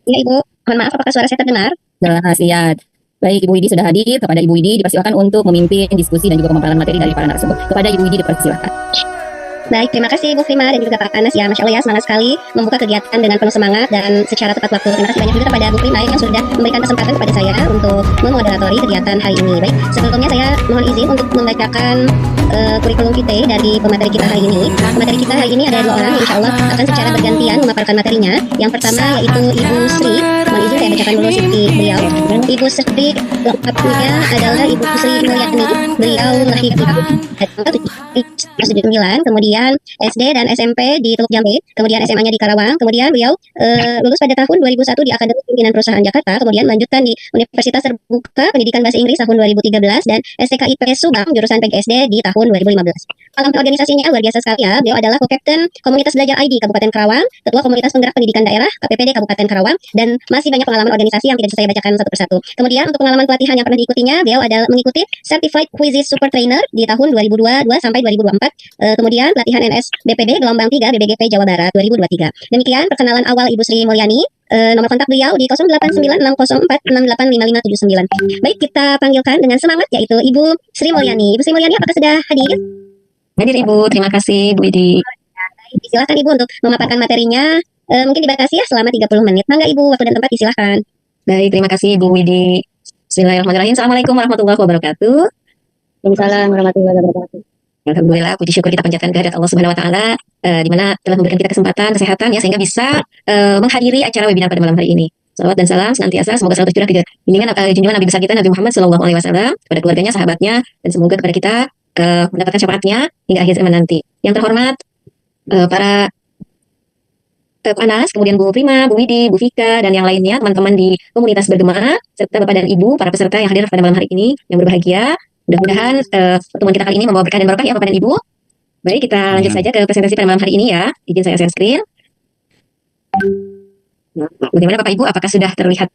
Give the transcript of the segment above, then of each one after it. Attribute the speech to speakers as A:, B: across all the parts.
A: Iya Ibu, mohon maaf apakah suara saya terdengar?
B: Jelas, lihat. Baik, Ibu Widi sudah hadir. Kepada Ibu Widi dipersilakan untuk memimpin diskusi dan juga pemaparan materi dari para narasumber. Kepada Ibu Widi dipersilakan.
A: Baik, terima kasih Bu Prima dan juga Pak Anas ya. Masya Allah ya, semangat sekali membuka kegiatan dengan penuh semangat dan secara tepat waktu. Terima kasih banyak juga kepada Bu Prima yang sudah memberikan kesempatan kepada saya untuk memoderatori kegiatan hari ini. Baik, sebelumnya saya mohon izin untuk membacakan kurikulum kita dari pemateri kita hari ini. Pemateri kita hari ini ada dua orang, insya Allah akan secara bergantian memaparkan materinya. Yang pertama yaitu Ibu Sri. Mohon izin saya bacakan dulu CV beliau. Ibu Sri lengkapnya adalah Ibu Sri Mulyani. Beliau lahir di 9, kemudian SD dan SMP di Teluk Jambe, kemudian SMA-nya di Karawang, kemudian beliau lulus pada tahun 2001 di Akademi Pimpinan Perusahaan Jakarta, kemudian melanjutkan di Universitas Terbuka Pendidikan Bahasa Inggris tahun 2013 dan STKIP Subang jurusan PGSD di tahun 2015. Pengalaman organisasinya luar biasa sekali ya. Beliau adalah Co-Kapten Komunitas Belajar ID Kabupaten Karawang, Ketua Komunitas Penggerak Pendidikan Daerah KPPD Kabupaten Karawang, dan masih banyak pengalaman organisasi yang tidak bisa saya bacakan satu persatu. Kemudian untuk pengalaman pelatihan yang pernah diikutinya, beliau adalah mengikuti Certified Quizzes Super Trainer di tahun 2022 sampai 2024. Kemudian pelatihan NS BPD gelombang 3 BBGP Jawa Barat 2023. Demikian perkenalan awal Ibu Sri Mulyani. Nomor kontak beliau di 089604685579. Baik, kita panggilkan dengan semangat yaitu Ibu Sri Mulyani. Ibu Sri Mulyani, apakah sudah hadir?
B: Hadir Ibu, terima kasih Bu Widi.
A: Silakan Ibu untuk memaparkan materinya. Mungkin dibatasi ya selama 30 menit. Mangga Ibu, waktu dan tempat disilahkan.
B: Baik, terima kasih Bu Widi. Bismillahirrahmanirrahim. Assalamualaikum warahmatullahi wabarakatuh.
A: Waalaikumsalam warahmatullahi wabarakatuh.
B: Alhamdulillah, puji syukur kita panjatkan kehadirat Allah Subhanahu wa taala di mana telah memberikan kita kesempatan kesehatan ya sehingga bisa menghadiri acara webinar pada malam hari ini. Salawat dan salam senantiasa semoga selalu tercurah ke junjungan Nabi besar kita Nabi Muhammad sallallahu alaihi wasallam, kepada keluarganya, sahabatnya, dan semoga kepada kita mendapatkan syafaatnya hingga akhir zaman nanti. Yang terhormat para Pak Anas, kemudian Bu Prima, Bu Widi, Bu Vika, dan yang lainnya, teman-teman di komunitas bergema, serta Bapak dan Ibu, para peserta yang hadir pada malam hari ini, yang berbahagia. Mudah-mudahan pertemuan kita kali ini membawa berkah dan barokah ya Bapak dan Ibu. Baik, kita lanjut saja ke presentasi pada malam hari ini ya. Izin saya share screen. Nah, bagaimana Bapak Ibu, apakah sudah terlihat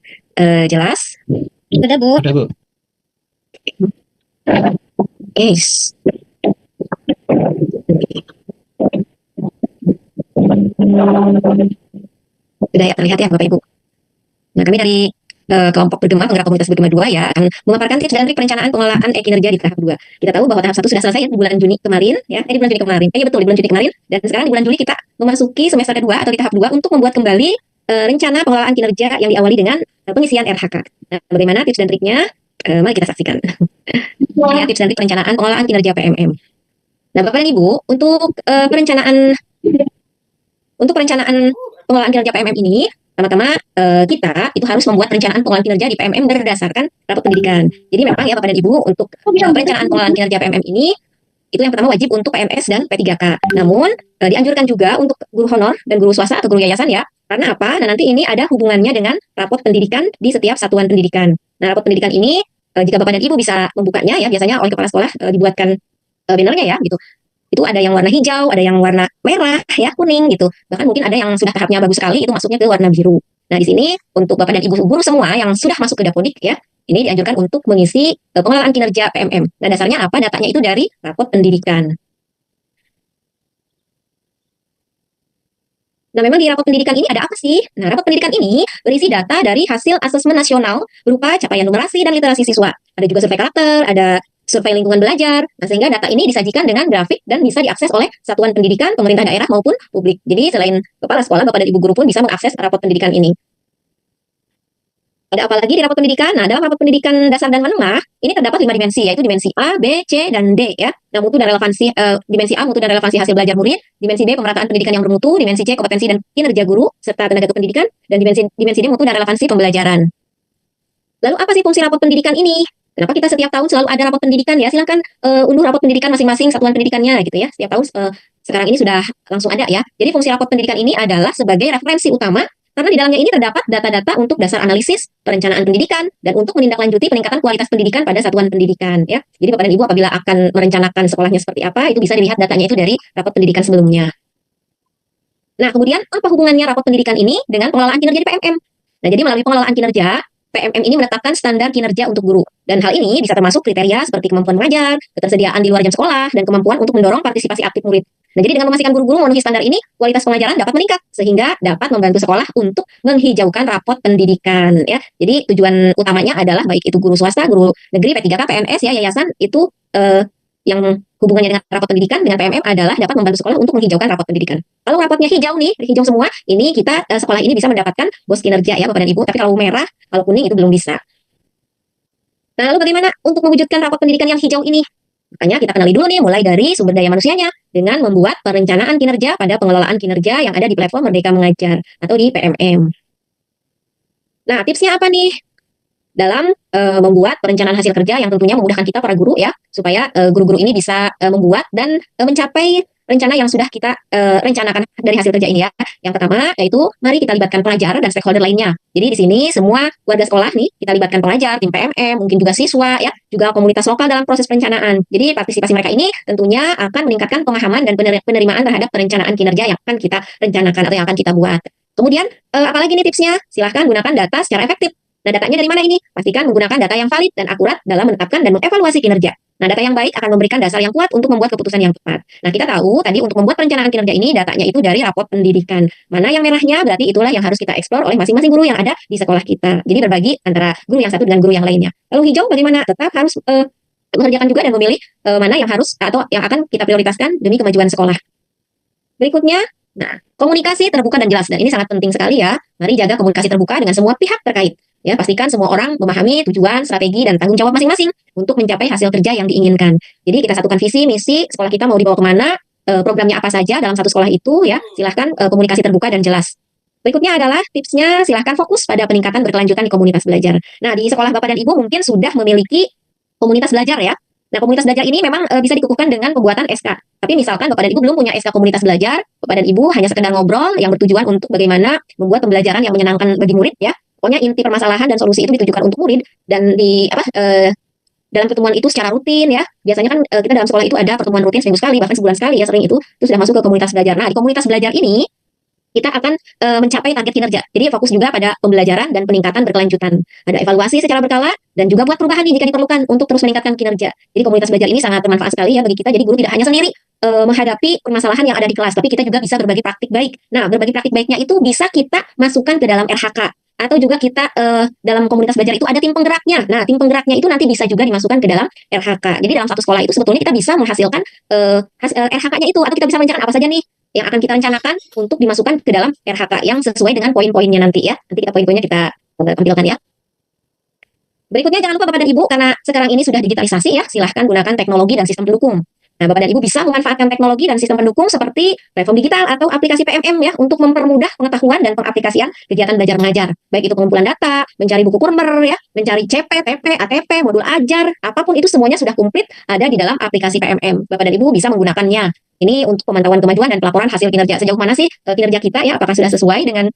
B: jelas?
A: Sudah Bu.
C: Sudah Bu.
B: Yes. Sudah ya terlihat ya Bapak Ibu. Nah, kami dari kelompok bergema, penggerak komunitas bergema 2 ya, akan memaparkan tips dan trik perencanaan pengelolaan kinerja di tahap 2. Kita tahu bahwa tahap 1 sudah selesai di bulan Juni kemarin ya, di bulan Juni kemarin. Betul, di bulan Juni kemarin, dan sekarang di bulan Juli kita memasuki semester kedua atau di tahap 2 untuk membuat kembali rencana pengelolaan kinerja yang diawali dengan pengisian RHK. Nah, bagaimana tips dan triknya? Mari kita saksikan. Ya, tips dan trik perencanaan pengelolaan kinerja PMM. Nah, Bapak dan Ibu, untuk perencanaan pengelolaan kinerja PMM ini, pertama-tama kita itu harus membuat perencanaan pengelolaan kinerja di PMM berdasarkan rapot pendidikan. Jadi memang ya Bapak dan Ibu, untuk perencanaan pengelolaan kinerja PMM ini itu yang pertama wajib untuk PNS dan P3K. Namun dianjurkan juga untuk guru honor dan guru swasta atau guru yayasan ya. Karena apa? Nah, nanti ini ada hubungannya dengan rapot pendidikan di setiap satuan pendidikan. Nah, rapot pendidikan ini jika Bapak dan Ibu bisa membukanya ya, biasanya oleh kepala sekolah dibuatkan bannernya ya gitu. Itu ada yang warna hijau, ada yang warna merah, ya kuning gitu. Bahkan mungkin ada yang sudah tahapnya bagus sekali, itu masuknya ke warna biru. Nah, di sini untuk Bapak dan Ibu guru semua yang sudah masuk ke Dapodik ya, ini dianjurkan untuk mengisi pengelolaan kinerja PMM. Nah, dasarnya apa? Datanya itu dari rapot pendidikan. Nah, memang di rapot pendidikan ini ada apa sih? Nah, rapot pendidikan ini berisi data dari hasil asesmen nasional berupa capaian numerasi dan literasi siswa. Ada juga survei karakter, ada survei lingkungan belajar. Nah, sehingga data ini disajikan dengan grafik dan bisa diakses oleh satuan pendidikan, pemerintah daerah maupun publik. Jadi selain kepala sekolah, Bapak dan Ibu guru pun bisa mengakses rapot pendidikan ini. Ada apa lagi di rapot pendidikan? Nah, dalam rapot pendidikan dasar dan menengah, ini terdapat 5 dimensi, yaitu dimensi A, B, C, dan D ya. Nah, mutu dan relevansi, dimensi A, mutu dan relevansi hasil belajar murid, dimensi B, pemerataan pendidikan yang bermutu, dimensi C, kompetensi dan kinerja guru, serta tenaga kependidikan, dan dimensi D, mutu dan relevansi pembelajaran. Lalu apa sih fungsi rapot pendidikan ini? Kenapa kita setiap tahun selalu ada rapot pendidikan ya? Silahkan unduh rapot pendidikan masing-masing satuan pendidikannya gitu ya. Setiap tahun sekarang ini sudah langsung ada ya. Jadi fungsi rapot pendidikan ini adalah sebagai referensi utama karena di dalamnya ini terdapat data-data untuk dasar analisis perencanaan pendidikan dan untuk menindaklanjuti peningkatan kualitas pendidikan pada satuan pendidikan ya. Jadi Bapak dan Ibu apabila akan merencanakan sekolahnya seperti apa, itu bisa dilihat datanya itu dari rapot pendidikan sebelumnya. Nah, kemudian apa hubungannya rapot pendidikan ini dengan pengelolaan kinerja di PMM? Nah, jadi melalui pengelolaan kinerja, PMM ini menetapkan standar kinerja untuk guru. Dan hal ini bisa termasuk kriteria seperti kemampuan mengajar, ketersediaan di luar jam sekolah, dan kemampuan untuk mendorong partisipasi aktif murid. Nah, jadi dengan memastikan guru-guru memenuhi standar ini, kualitas pengajaran dapat meningkat sehingga dapat membantu sekolah untuk menghijaukan rapot pendidikan ya. Jadi tujuan utamanya adalah baik itu guru swasta, guru negeri, P3K, PNS ya, yayasan itu yang hubungannya dengan rapot pendidikan dengan PMM adalah dapat membantu sekolah untuk menghijaukan rapot pendidikan. Kalau rapotnya hijau nih, hijau semua, ini kita sekolah ini bisa mendapatkan bos kinerja ya Bapak dan Ibu. Tapi kalau merah, kalau kuning itu belum bisa. Nah, lalu bagaimana untuk mewujudkan rapot pendidikan yang hijau ini? Makanya kita kenali dulu nih mulai dari sumber daya manusianya dengan membuat perencanaan kinerja pada pengelolaan kinerja yang ada di platform Merdeka Mengajar atau di PMM. Nah, tipsnya apa nih? Dalam membuat perencanaan hasil kerja yang tentunya memudahkan kita para guru ya, supaya guru-guru ini bisa membuat dan mencapai rencana yang sudah kita rencanakan dari hasil kerja ini ya. Yang pertama yaitu mari kita libatkan pelajar dan stakeholder lainnya. Jadi di sini semua warga sekolah nih kita libatkan pelajar, tim PMM, mungkin juga siswa ya, juga komunitas lokal dalam proses perencanaan. Jadi partisipasi mereka ini tentunya akan meningkatkan pemahaman dan penerimaan terhadap perencanaan kinerja yang akan kita rencanakan atau yang akan kita buat. Kemudian apalagi nih tipsnya? Silahkan gunakan data secara efektif. Nah, datanya dari mana ini? Pastikan menggunakan data yang valid dan akurat dalam menetapkan dan mengevaluasi kinerja. Nah, data yang baik akan memberikan dasar yang kuat untuk membuat keputusan yang tepat. Nah, kita tahu tadi untuk membuat perencanaan kinerja ini datanya itu dari rapot pendidikan. Mana yang merahnya berarti itulah yang harus kita eksplor oleh masing-masing guru yang ada di sekolah kita. Jadi berbagi antara guru yang satu dengan guru yang lainnya. Lalu hijau bagaimana? Tetap harus mengerjakan juga dan memilih mana yang harus atau yang akan kita prioritaskan demi kemajuan sekolah. Berikutnya, nah, komunikasi terbuka dan jelas. Dan ini sangat penting sekali ya. Mari jaga komunikasi terbuka dengan semua pihak terkait. Ya, pastikan semua orang memahami tujuan, strategi, dan tanggung jawab masing-masing untuk mencapai hasil kerja yang diinginkan. Jadi kita satukan visi, misi, sekolah kita mau dibawa kemana, programnya apa saja dalam satu sekolah itu ya. Silahkan komunikasi terbuka dan jelas. Berikutnya adalah tipsnya silahkan fokus pada peningkatan berkelanjutan di komunitas belajar. Nah, di sekolah Bapak dan Ibu mungkin sudah memiliki komunitas belajar ya. Nah, komunitas belajar ini memang bisa dikukuhkan dengan pembuatan SK. Tapi misalkan Bapak dan Ibu belum punya SK komunitas belajar, Bapak dan Ibu hanya sekedar ngobrol yang bertujuan untuk bagaimana membuat pembelajaran yang menyenangkan bagi murid ya. Pokoknya inti permasalahan dan solusi itu ditujukan untuk murid dan dalam pertemuan itu secara rutin ya. Biasanya kan kita dalam sekolah itu ada pertemuan rutin seminggu sekali bahkan sebulan sekali ya, sering itu sudah masuk ke komunitas belajar. Nah, di komunitas belajar ini kita akan mencapai target kinerja. Jadi fokus juga pada pembelajaran dan peningkatan berkelanjutan. Ada evaluasi secara berkala dan juga buat perubahan nih jika diperlukan untuk terus meningkatkan kinerja. Jadi komunitas belajar ini sangat bermanfaat sekali ya bagi kita. Jadi guru tidak hanya sendiri menghadapi permasalahan yang ada di kelas, tapi kita juga bisa berbagi praktik baik. Nah, berbagi praktik baiknya itu bisa kita masukkan ke dalam RHK. Atau juga kita dalam komunitas belajar itu ada tim penggeraknya. Nah, tim penggeraknya itu nanti bisa juga dimasukkan ke dalam RHK. Jadi dalam satu sekolah itu sebetulnya kita bisa menghasilkan RHK-nya itu, atau kita bisa merencanakan apa saja nih yang akan kita rencanakan untuk dimasukkan ke dalam RHK yang sesuai dengan poin-poinnya nanti ya. Nanti kita poin-poinnya kita tampilkan ya. Berikutnya jangan lupa Bapak dan Ibu, karena sekarang ini sudah digitalisasi ya, silahkan gunakan teknologi dan sistem pendukung. Nah, Bapak dan Ibu bisa memanfaatkan teknologi dan sistem pendukung seperti platform digital atau aplikasi PMM ya untuk mempermudah pengetahuan dan pengaplikasian kegiatan belajar mengajar. Baik itu pengumpulan data, mencari buku kurmer ya, mencari CP, TP, ATP, modul ajar, apapun itu semuanya sudah komplit ada di dalam aplikasi PMM. Bapak dan Ibu bisa menggunakannya. Ini untuk pemantauan kemajuan dan pelaporan hasil kinerja. Sejauh mana sih kinerja kita ya, apakah sudah sesuai dengan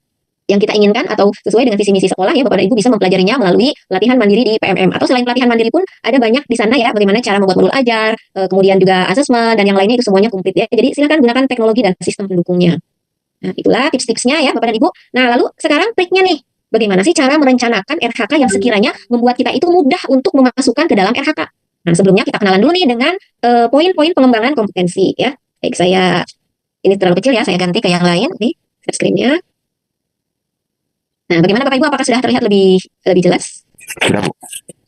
B: yang kita inginkan atau sesuai dengan visi misi sekolah ya. Bapak dan Ibu bisa mempelajarinya melalui pelatihan mandiri di PMM, atau selain pelatihan mandiri pun ada banyak di sana ya, bagaimana cara membuat modul ajar, kemudian juga asesmen dan yang lainnya itu semuanya komplit ya. Jadi silakan gunakan teknologi dan sistem pendukungnya. Nah, itulah tips-tipsnya ya Bapak dan Ibu. Nah, lalu sekarang triknya nih, bagaimana sih cara merencanakan RHK yang sekiranya membuat kita itu mudah untuk memasukkan ke dalam RHK. Nah, sebelumnya kita kenalan dulu nih dengan poin-poin pengembangan kompetensi ya. Baik, ini terlalu kecil ya, saya ganti ke yang lain nih, share screen-nya. Nah, bagaimana Bapak Ibu, apakah sudah terlihat lebih jelas?
C: Sudah, Bu.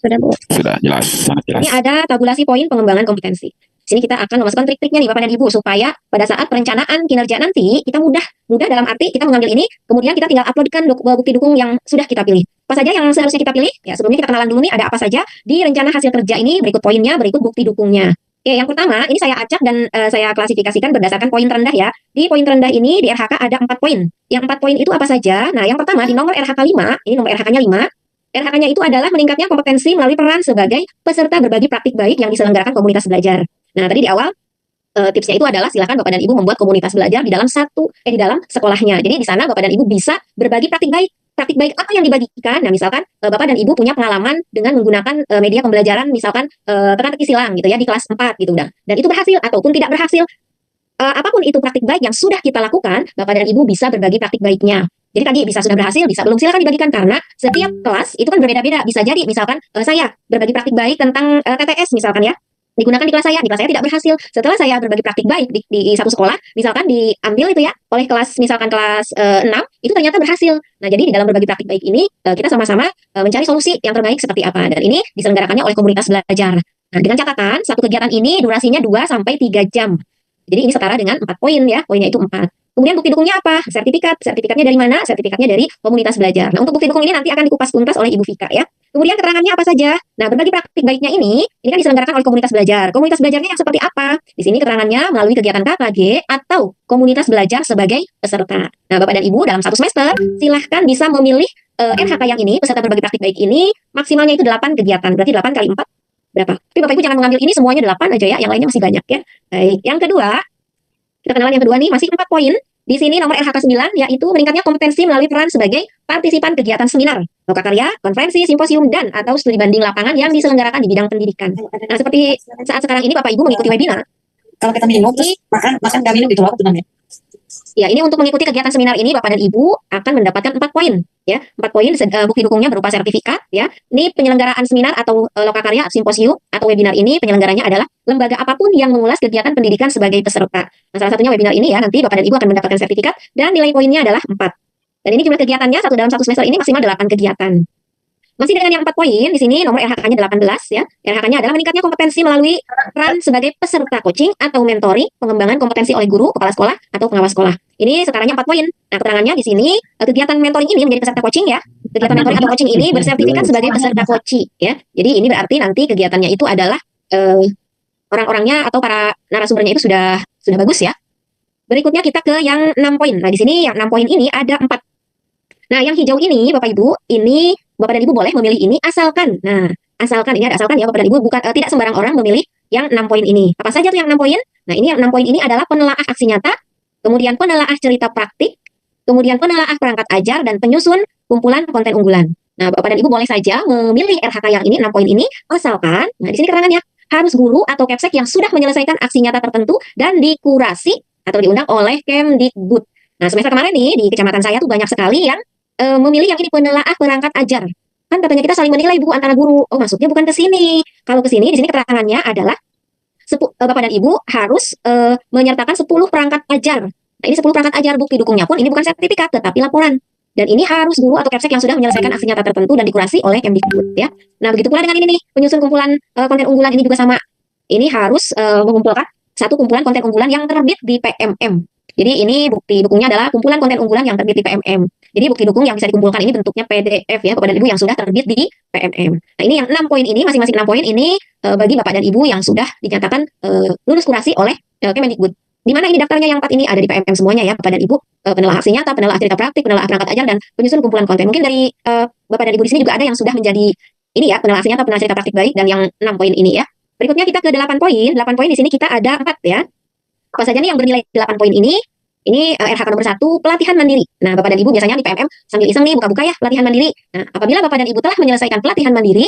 A: Sudah, Bu.
C: Sudah jelas, sangat jelas.
B: Ini ada tabulasi poin pengembangan kompetensi. Di sini kita akan memasukkan trik-triknya nih Bapak dan Ibu, supaya pada saat perencanaan kinerja nanti kita mudah dalam arti kita mengambil ini, kemudian kita tinggal uploadkan bukti dukung yang sudah kita pilih. Apa saja yang seharusnya kita pilih? Ya, sebelumnya kita kenalan dulu nih ada apa saja di rencana hasil kerja ini, berikut poinnya, berikut bukti dukungnya. Oke, yang pertama, ini saya acak dan saya klasifikasikan berdasarkan poin terendah ya. Di poin terendah ini, di RHK ada 4 poin. Yang 4 poin itu apa saja? Nah, yang pertama, di nomor RHK 5, ini nomor RHK-nya 5, RHK-nya itu adalah meningkatnya kompetensi melalui peran sebagai peserta berbagi praktik baik yang diselenggarakan komunitas belajar. Nah, tadi di awal, tipsnya itu adalah silakan Bapak dan Ibu membuat komunitas belajar di dalam di dalam sekolahnya. Jadi di sana Bapak dan Ibu bisa berbagi praktik baik. Praktik baik apa yang dibagikan? Nah, misalkan Bapak dan Ibu punya pengalaman dengan menggunakan media pembelajaran, misalkan teka-teki silang gitu ya di kelas 4 gitu dan itu berhasil ataupun tidak berhasil. Apapun itu praktik baik yang sudah kita lakukan, Bapak dan Ibu bisa berbagi praktik baiknya. Jadi tadi bisa sudah berhasil, bisa belum, silakan dibagikan karena setiap kelas itu kan berbeda-beda. Bisa jadi misalkan saya berbagi praktik baik tentang TTS misalkan ya. digunakan di kelas saya tidak berhasil. Setelah saya berbagi praktik baik di satu sekolah, misalkan diambil itu ya oleh kelas, misalkan kelas 6, itu ternyata berhasil. Nah, jadi di dalam berbagi praktik baik ini kita sama-sama mencari solusi yang terbaik seperti apa, dan ini diselenggarakannya oleh komunitas belajar. Nah, dengan catatan satu kegiatan ini durasinya 2 sampai 3 jam. Jadi ini setara dengan 4 poin ya, poinnya itu 4. Kemudian bukti dukungnya apa? Sertifikat. Sertifikatnya dari mana? Sertifikatnya dari komunitas belajar. Nah, untuk bukti dukung ini nanti akan dikupas tuntas oleh Ibu Vika ya. Kemudian keterangannya apa saja? Nah, berbagi praktik baiknya ini kan diselenggarakan oleh komunitas belajar. Komunitas belajarnya yang seperti apa? Di sini keterangannya melalui kegiatan KKG atau komunitas belajar sebagai peserta. Nah, Bapak dan Ibu dalam satu semester silahkan bisa memilih NHK yang ini, peserta berbagi praktik baik ini, maksimalnya itu 8 kegiatan. Berarti 8 kali 4 berapa? Tapi Bapak Ibu jangan mengambil ini semuanya 8 aja ya, yang lainnya masih banyak ya. Baik, yang kedua, kita kenalan yang kedua nih, masih 4 poin. Di sini nomor LHK 9, yaitu meningkatnya kompetensi melalui peran sebagai partisipan kegiatan seminar, lokakarya, konferensi, simposium, dan atau studi banding lapangan yang diselenggarakan di bidang pendidikan. Nah, seperti saat sekarang ini Bapak Ibu mengikuti webinar.
C: Kalau kita minum, terus makan nggak minum gitu loh, sebenarnya.
B: Ya, ini untuk mengikuti kegiatan seminar ini Bapak dan Ibu akan mendapatkan 4 poin ya. 4 poin bukti dukungnya berupa sertifikat ya. Ini penyelenggaraan seminar atau lokakarya, simposium atau webinar ini penyelenggaranya adalah lembaga apapun yang mengulas kegiatan pendidikan sebagai peserta. Nah, salah satunya webinar ini ya, nanti Bapak dan Ibu akan mendapatkan sertifikat dan nilai poinnya adalah 4. Dan ini jumlah kegiatannya dalam satu semester ini maksimal 8 kegiatan. Masih dengan yang 4 poin, di sini nomor RHK-nya 18 ya. RHK-nya adalah meningkatnya kompetensi melalui peran sebagai peserta coaching atau mentoring, pengembangan kompetensi oleh guru, kepala sekolah, atau pengawas sekolah. Ini setaranya 4 poin. Nah, keterangannya di sini, kegiatan mentoring ini menjadi peserta coaching ya. Kegiatan mentoring atau coaching ini bersertifikat sebagai peserta coaching ya. Jadi ini berarti nanti kegiatannya itu adalah orang-orangnya atau para narasumbernya itu sudah bagus ya. Berikutnya kita ke yang 6 poin. Nah, di sini yang 6 poin ini ada 4. Nah, yang hijau ini Bapak Ibu, ini Bapak dan Ibu boleh memilih ini asalkan. Nah, asalkan ini ada asalkan ya Bapak dan Ibu, bukan tidak sembarang orang memilih yang 6 poin ini. Apa saja tuh yang 6 poin? Nah, ini yang 6 poin ini adalah penelaah aksi nyata, kemudian penelaah cerita praktik, kemudian penelaah perangkat ajar dan penyusun kumpulan konten unggulan. Nah, Bapak dan Ibu boleh saja memilih RHK yang ini 6 poin ini asalkan. Nah, di sini keterangannya harus guru atau Kepsek yang sudah menyelesaikan aksi nyata tertentu dan dikurasi atau diundang oleh Kemdikbud. Nah, semester kemarin nih di kecamatan saya tuh banyak sekali yang memilih yang ini penelaah perangkat ajar. Kan katanya kita saling menilai Bu antara guru. Oh, maksudnya bukan ke sini. Kalau ke sini, di sini keterangannya adalah Bapak dan Ibu harus menyertakan 10 perangkat ajar. Nah, ini 10 perangkat ajar, bukti dukungnya pun ini bukan sertifikat tetapi laporan. Dan ini harus guru atau Kepsek yang sudah menyelesaikan aksi nyata tertentu dan dikurasi oleh Kemdikbud ya. Nah, begitu pula dengan ini nih, penyusun kumpulan konten unggulan ini juga sama. Ini harus mengumpulkan satu kumpulan konten unggulan yang terbit di PMM. Jadi ini bukti dukungnya adalah kumpulan konten unggulan yang terbit di PMM. Jadi bukti dukung yang bisa dikumpulkan ini bentuknya PDF ya Bapak dan Ibu yang sudah terbit di PMM. Nah, ini yang 6 poin ini, masing-masing 6 poin ini bagi Bapak dan Ibu yang sudah dinyatakan lulus kurasi oleh Kemendikbud. Di mana ini daftarnya yang 4 ini ada di PMM semuanya ya Bapak dan Ibu. Penelaah aksi nyata, penelaah cerita praktik, penelaah perangkat ajar dan penyusun kumpulan konten. Mungkin dari Bapak dan Ibu di sini juga ada yang sudah menjadi ini ya, penelaah aksi nyata, penelaah cerita praktik baik dan yang 6 poin ini ya. Berikutnya kita ke 8 poin. 8 poin di sini kita ada 4 ya. Apa saja nih yang bernilai 8 poin ini? Ini RHK nomor 1, pelatihan mandiri. Nah, Bapak dan Ibu biasanya di PMM sambil iseng nih buka-buka ya pelatihan mandiri. Nah, apabila Bapak dan Ibu telah menyelesaikan pelatihan mandiri,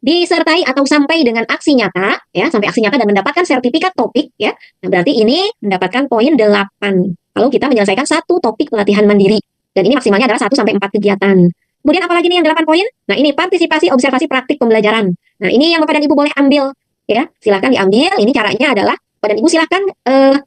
B: disertai atau sampai dengan aksi nyata, ya, sampai aksi nyata dan mendapatkan sertifikat topik, ya. Nah, berarti ini mendapatkan poin 8. Kalau kita menyelesaikan satu topik pelatihan mandiri. Dan ini maksimalnya adalah 1 sampai 4 kegiatan. Kemudian apalagi nih yang 8 poin? Nah, ini partisipasi observasi praktik pembelajaran. Nah, ini yang Bapak dan Ibu boleh ambil, ya. Silakan diambil. Ini caranya adalah Bapak dan Ibu silahkan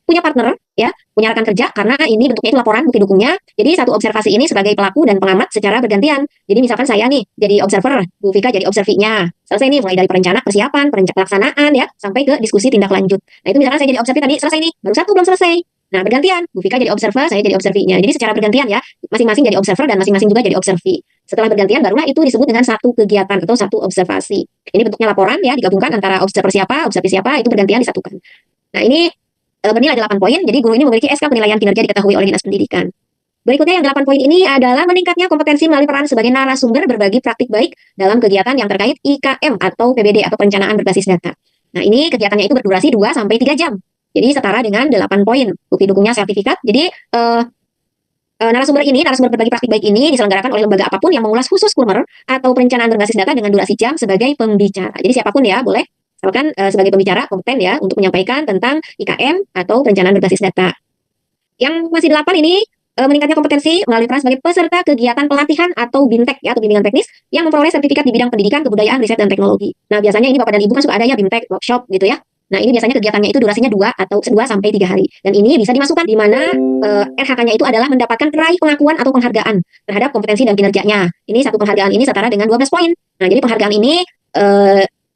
B: punya partner, ya, punya rekan kerja, karena ini bentuknya itu laporan, bukti dukungnya. Jadi satu observasi ini sebagai pelaku dan pengamat secara bergantian. Jadi misalkan saya nih jadi observer, Bu Vika jadi observinya. Selesai nih mulai dari perencanaan, persiapan, pelaksanaan, ya, sampai ke diskusi tindak lanjut. Nah, itu misalkan saya jadi observi tadi selesai nih, baru satu belum selesai. Nah, bergantian, Bu Vika jadi observer, saya jadi observinya. Jadi secara bergantian ya, masing-masing jadi observer dan masing-masing juga jadi observi. Setelah bergantian barulah itu disebut dengan satu kegiatan atau satu observasi. Ini bentuknya laporan ya, digabungkan antara observer siapa, observi siapa, itu bergantian disatukan. Nah, ini bernilai 8 poin, jadi guru ini memiliki SK penilaian kinerja diketahui oleh Dinas Pendidikan. Berikutnya yang 8 poin ini adalah meningkatnya kompetensi melalui peran sebagai narasumber berbagi praktik baik dalam kegiatan yang terkait IKM atau PBD atau perencanaan berbasis data. Nah, ini kegiatannya itu berdurasi 2 sampai 3 jam. Jadi setara dengan 8 poin. Bukti dukungnya sertifikat. Jadi narasumber berbagi praktik baik ini diselenggarakan oleh lembaga apapun yang mengulas khusus Kulmer atau perencanaan berbasis data dengan durasi jam sebagai pembicara. Jadi siapapun ya boleh misalkan sebagai pembicara kompeten ya untuk menyampaikan tentang IKM atau perencanaan berbasis data. Yang masih 8 ini meningkatnya kompetensi melalui peran sebagai peserta kegiatan pelatihan atau BIMTEK ya, atau bimbingan teknis yang memperoleh sertifikat di bidang pendidikan, kebudayaan, riset, dan teknologi. Nah, biasanya ini Bapak dan Ibu kan suka ada ya BIMTEK, workshop gitu ya. Nah, ini biasanya kegiatannya itu durasinya 2 sampai 3 hari. Dan ini bisa dimasukkan di mana RHK-nya itu adalah mendapatkan peraih pengakuan atau penghargaan terhadap kompetensi dan kinerjanya. Ini satu penghargaan ini setara dengan 12 poin. Nah, jadi penghargaan ini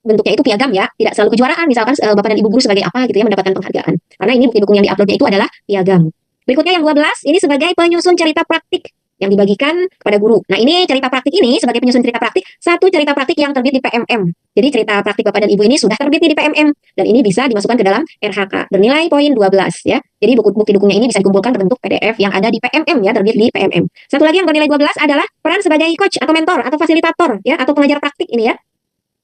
B: bentuknya itu piagam ya, tidak selalu kejuaraan. Misalkan Bapak dan Ibu guru sebagai apa gitu ya mendapatkan penghargaan. Karena ini bukti dukung yang diuploadnya itu adalah piagam. Berikutnya yang 12, ini sebagai penyusun cerita praktik yang dibagikan kepada guru. Nah, ini cerita praktik ini sebagai penyusun cerita praktik, satu cerita praktik yang terbit di PMM. Jadi cerita praktik Bapak dan Ibu ini sudah terbit di PMM dan ini bisa dimasukkan ke dalam RHK bernilai poin 12 ya. Jadi bukti dukungnya ini bisa dikumpulkan berbentuk PDF yang ada di PMM ya, terbit di PMM. Satu lagi yang bernilai 12 adalah peran sebagai coach atau mentor atau fasilitator ya, atau pengajar praktik ini ya.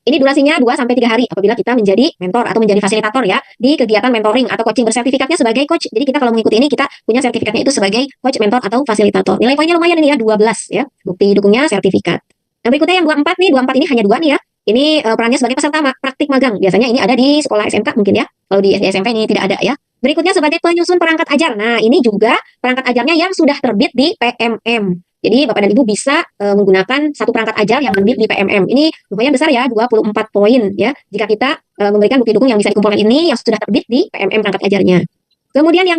B: Ini durasinya 2 sampai 3 hari apabila kita menjadi mentor atau menjadi fasilitator ya di kegiatan mentoring atau coaching, bersertifikatnya sebagai coach. Jadi kita kalau mengikuti ini kita punya sertifikatnya itu sebagai coach, mentor atau fasilitator. Nilai poinnya lumayan ini ya, 12 ya. Bukti dukungnya sertifikat. Nah, berikutnya yang 24 nih, 24 ini hanya 2 nih ya. Ini perannya sebagai peserta praktik magang. Biasanya ini ada di sekolah SMK mungkin ya. Kalau di SD SMP ini tidak ada ya. Berikutnya sebagai penyusun perangkat ajar. Nah, ini juga perangkat ajarnya yang sudah terbit di PMM. Jadi Bapak dan Ibu bisa menggunakan satu perangkat ajar yang terbit di PMM. Ini lumayan besar ya, 24 poin ya. Jika kita memberikan bukti dukung yang bisa dikumpulkan ini yang sudah terbit di PMM perangkat ajarnya. Kemudian yang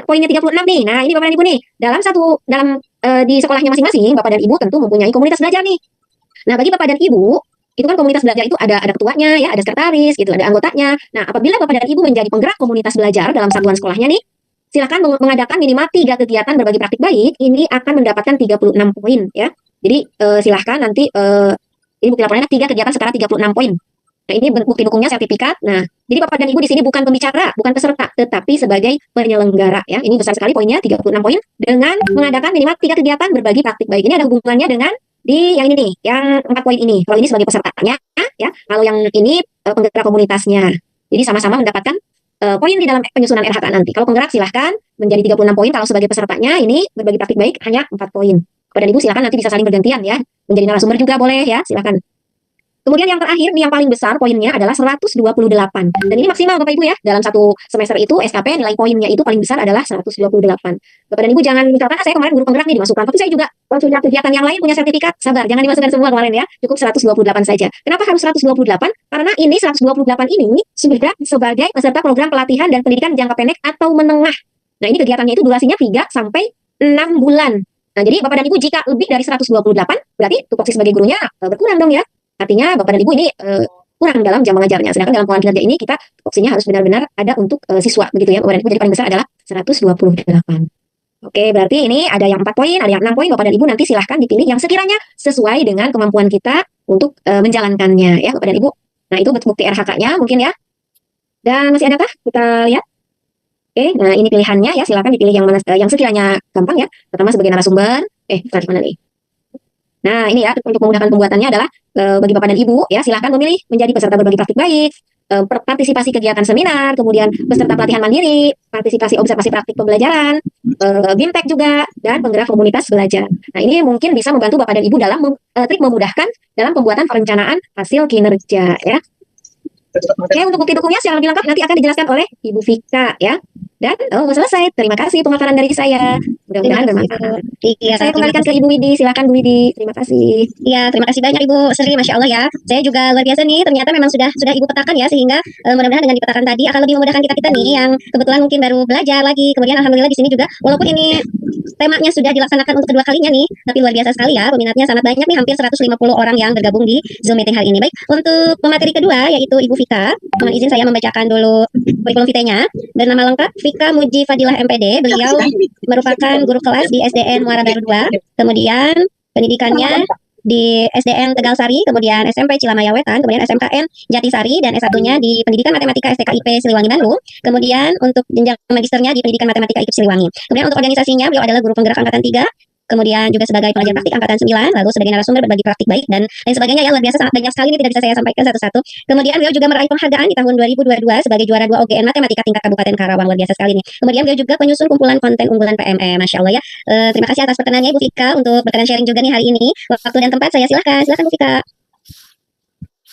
B: poinnya 36 nih. Nah, ini Bapak dan Ibu nih, di sekolahnya masing-masing Bapak dan Ibu tentu mempunyai komunitas belajar nih. Nah, bagi Bapak dan Ibu, itu kan komunitas belajar itu ada ketuanya ya, ada sekretaris gitu, ada anggotanya. Nah, apabila Bapak dan Ibu menjadi penggerak komunitas belajar dalam satuan sekolahnya nih, silakan mengadakan minimal 3 kegiatan berbagi praktik baik. Ini akan mendapatkan 36 poin ya. Jadi silahkan nanti ini bukti laporannya 3 kegiatan setara 36 poin. Nah, ini bukti dukungnya sertifikat. Nah, jadi Bapak dan Ibu di sini bukan pembicara, bukan peserta, tetapi sebagai penyelenggara ya. Ini besar sekali poinnya, 36 poin dengan mengadakan minimal 3 kegiatan berbagi praktik baik. Ini ada hubungannya dengan di yang ini nih, yang 4 poin ini. Kalau ini sebagai pesertanya ya, kalau yang ini penggerak komunitasnya. Jadi sama-sama mendapatkan poin di dalam penyusunan RHK nanti. Kalau penggerak silahkan menjadi 36 poin. Kalau sebagai pesertanya ini berbagi praktik baik hanya 4 poin. Bapak dan Ibu silahkan nanti bisa saling bergantian ya. Menjadi narasumber juga boleh ya, silahkan. Kemudian yang terakhir, nih yang paling besar poinnya adalah 128. Dan ini maksimal Bapak Ibu ya. Dalam satu semester itu SKP nilai poinnya itu paling besar adalah 128. Bapak dan Ibu jangan misalkan saya kemarin guru penggerak nih dimasukkan. Tapi saya juga punya kegiatan yang lain, punya sertifikat. Sabar, jangan dimasukkan semua kemarin ya. Cukup 128 saja. Kenapa harus 128? Karena ini 128 ini sudah sebagai peserta program pelatihan dan pendidikan jangka pendek atau menengah. Nah, ini kegiatannya itu durasinya 3 sampai 6 bulan. Nah, jadi Bapak dan Ibu jika lebih dari 128 berarti tupoksi sebagai gurunya berkurang dong ya. Artinya Bapak dan Ibu ini kurang dalam jam mengajarnya. Sedangkan dalam pengulangan kinerja ini kita tupoksinya harus benar-benar ada untuk siswa begitu ya. Bapak dan Ibu jadi paling besar adalah 128. Oke, berarti ini ada yang 4 poin, ada yang 6 poin. Bapak dan Ibu nanti silahkan dipilih yang sekiranya sesuai dengan kemampuan kita untuk menjalankannya ya Bapak dan Ibu. Nah, itu bukti RHK-nya mungkin ya. Dan masih adakah? Kita lihat. Oke, nah ini pilihannya ya. Silahkan dipilih yang mana yang sekiranya gampang ya. Pertama sebagai narasumber. Tadi mana nih? Nah, ini ya untuk memudahkan pembuatannya adalah bagi Bapak dan Ibu ya silahkan memilih menjadi peserta berbagi praktik baik, partisipasi kegiatan seminar, kemudian peserta pelatihan mandiri, partisipasi observasi praktik pembelajaran, BIMTEK juga, dan penggerak komunitas belajar. Nah, ini mungkin bisa membantu Bapak dan Ibu dalam trik memudahkan dalam pembuatan perencanaan hasil kinerja ya. Oke, untuk bukti dukungnya secara lebih lengkap nanti akan dijelaskan oleh Ibu Vika ya. Dan selesai. Terima kasih pemaparan dari saya. Mudah-mudahan bermanfaat.
A: Iya,
B: Saya kembalikan ke Ibu Widi. Silakan Bu Widi. Terima kasih.
A: Iya, terima kasih banyak Ibu Sri, Masya Allah ya. Saya juga luar biasa nih, ternyata memang sudah Ibu petakan ya, sehingga mudah-mudahan dengan dipetakan tadi akan lebih memudahkan kita nih yang kebetulan mungkin baru belajar lagi. Kemudian alhamdulillah di sini juga, walaupun ini temanya sudah dilaksanakan untuk kedua kalinya nih, tapi luar biasa sekali ya, peminatnya sangat banyak nih, hampir 150 orang yang bergabung di Zoom meeting hari ini. Baik, untuk pemateri kedua yaitu Ibu Vika, mohon izin saya membacakan dulu kurikulum vitae-nya. Bernama lengkap Vika Muji Fadilah MPD. Beliau merupakan guru kelas di SDN Muara Baru 2. Kemudian pendidikannya di SDN Tegalsari, kemudian SMP Cilamaya Wetan, kemudian SMKN Jatisari, dan S1-nya di Pendidikan Matematika STKIP Siliwangi Bandung. Kemudian untuk jenjang magisternya di Pendidikan Matematika IKIP Siliwangi. Kemudian untuk organisasinya beliau adalah guru penggerak angkatan 3. Kemudian juga sebagai pengajar praktik angkatan 9, lalu sebagai narasumber berbagi praktik baik dan lain sebagainya ya, luar biasa sangat banyak sekali, ini tidak bisa saya sampaikan satu-satu. Kemudian beliau juga meraih penghargaan di tahun 2022 sebagai juara 2 OGN Matematika tingkat Kabupaten Karawang, luar biasa sekali nih. Kemudian beliau juga penyusun kumpulan konten unggulan PME, Masya Allah ya. Terima kasih atas perkenannya Ibu Vika untuk berkenan sharing juga nih hari ini. Waktu dan tempat saya silakan Bu Vika.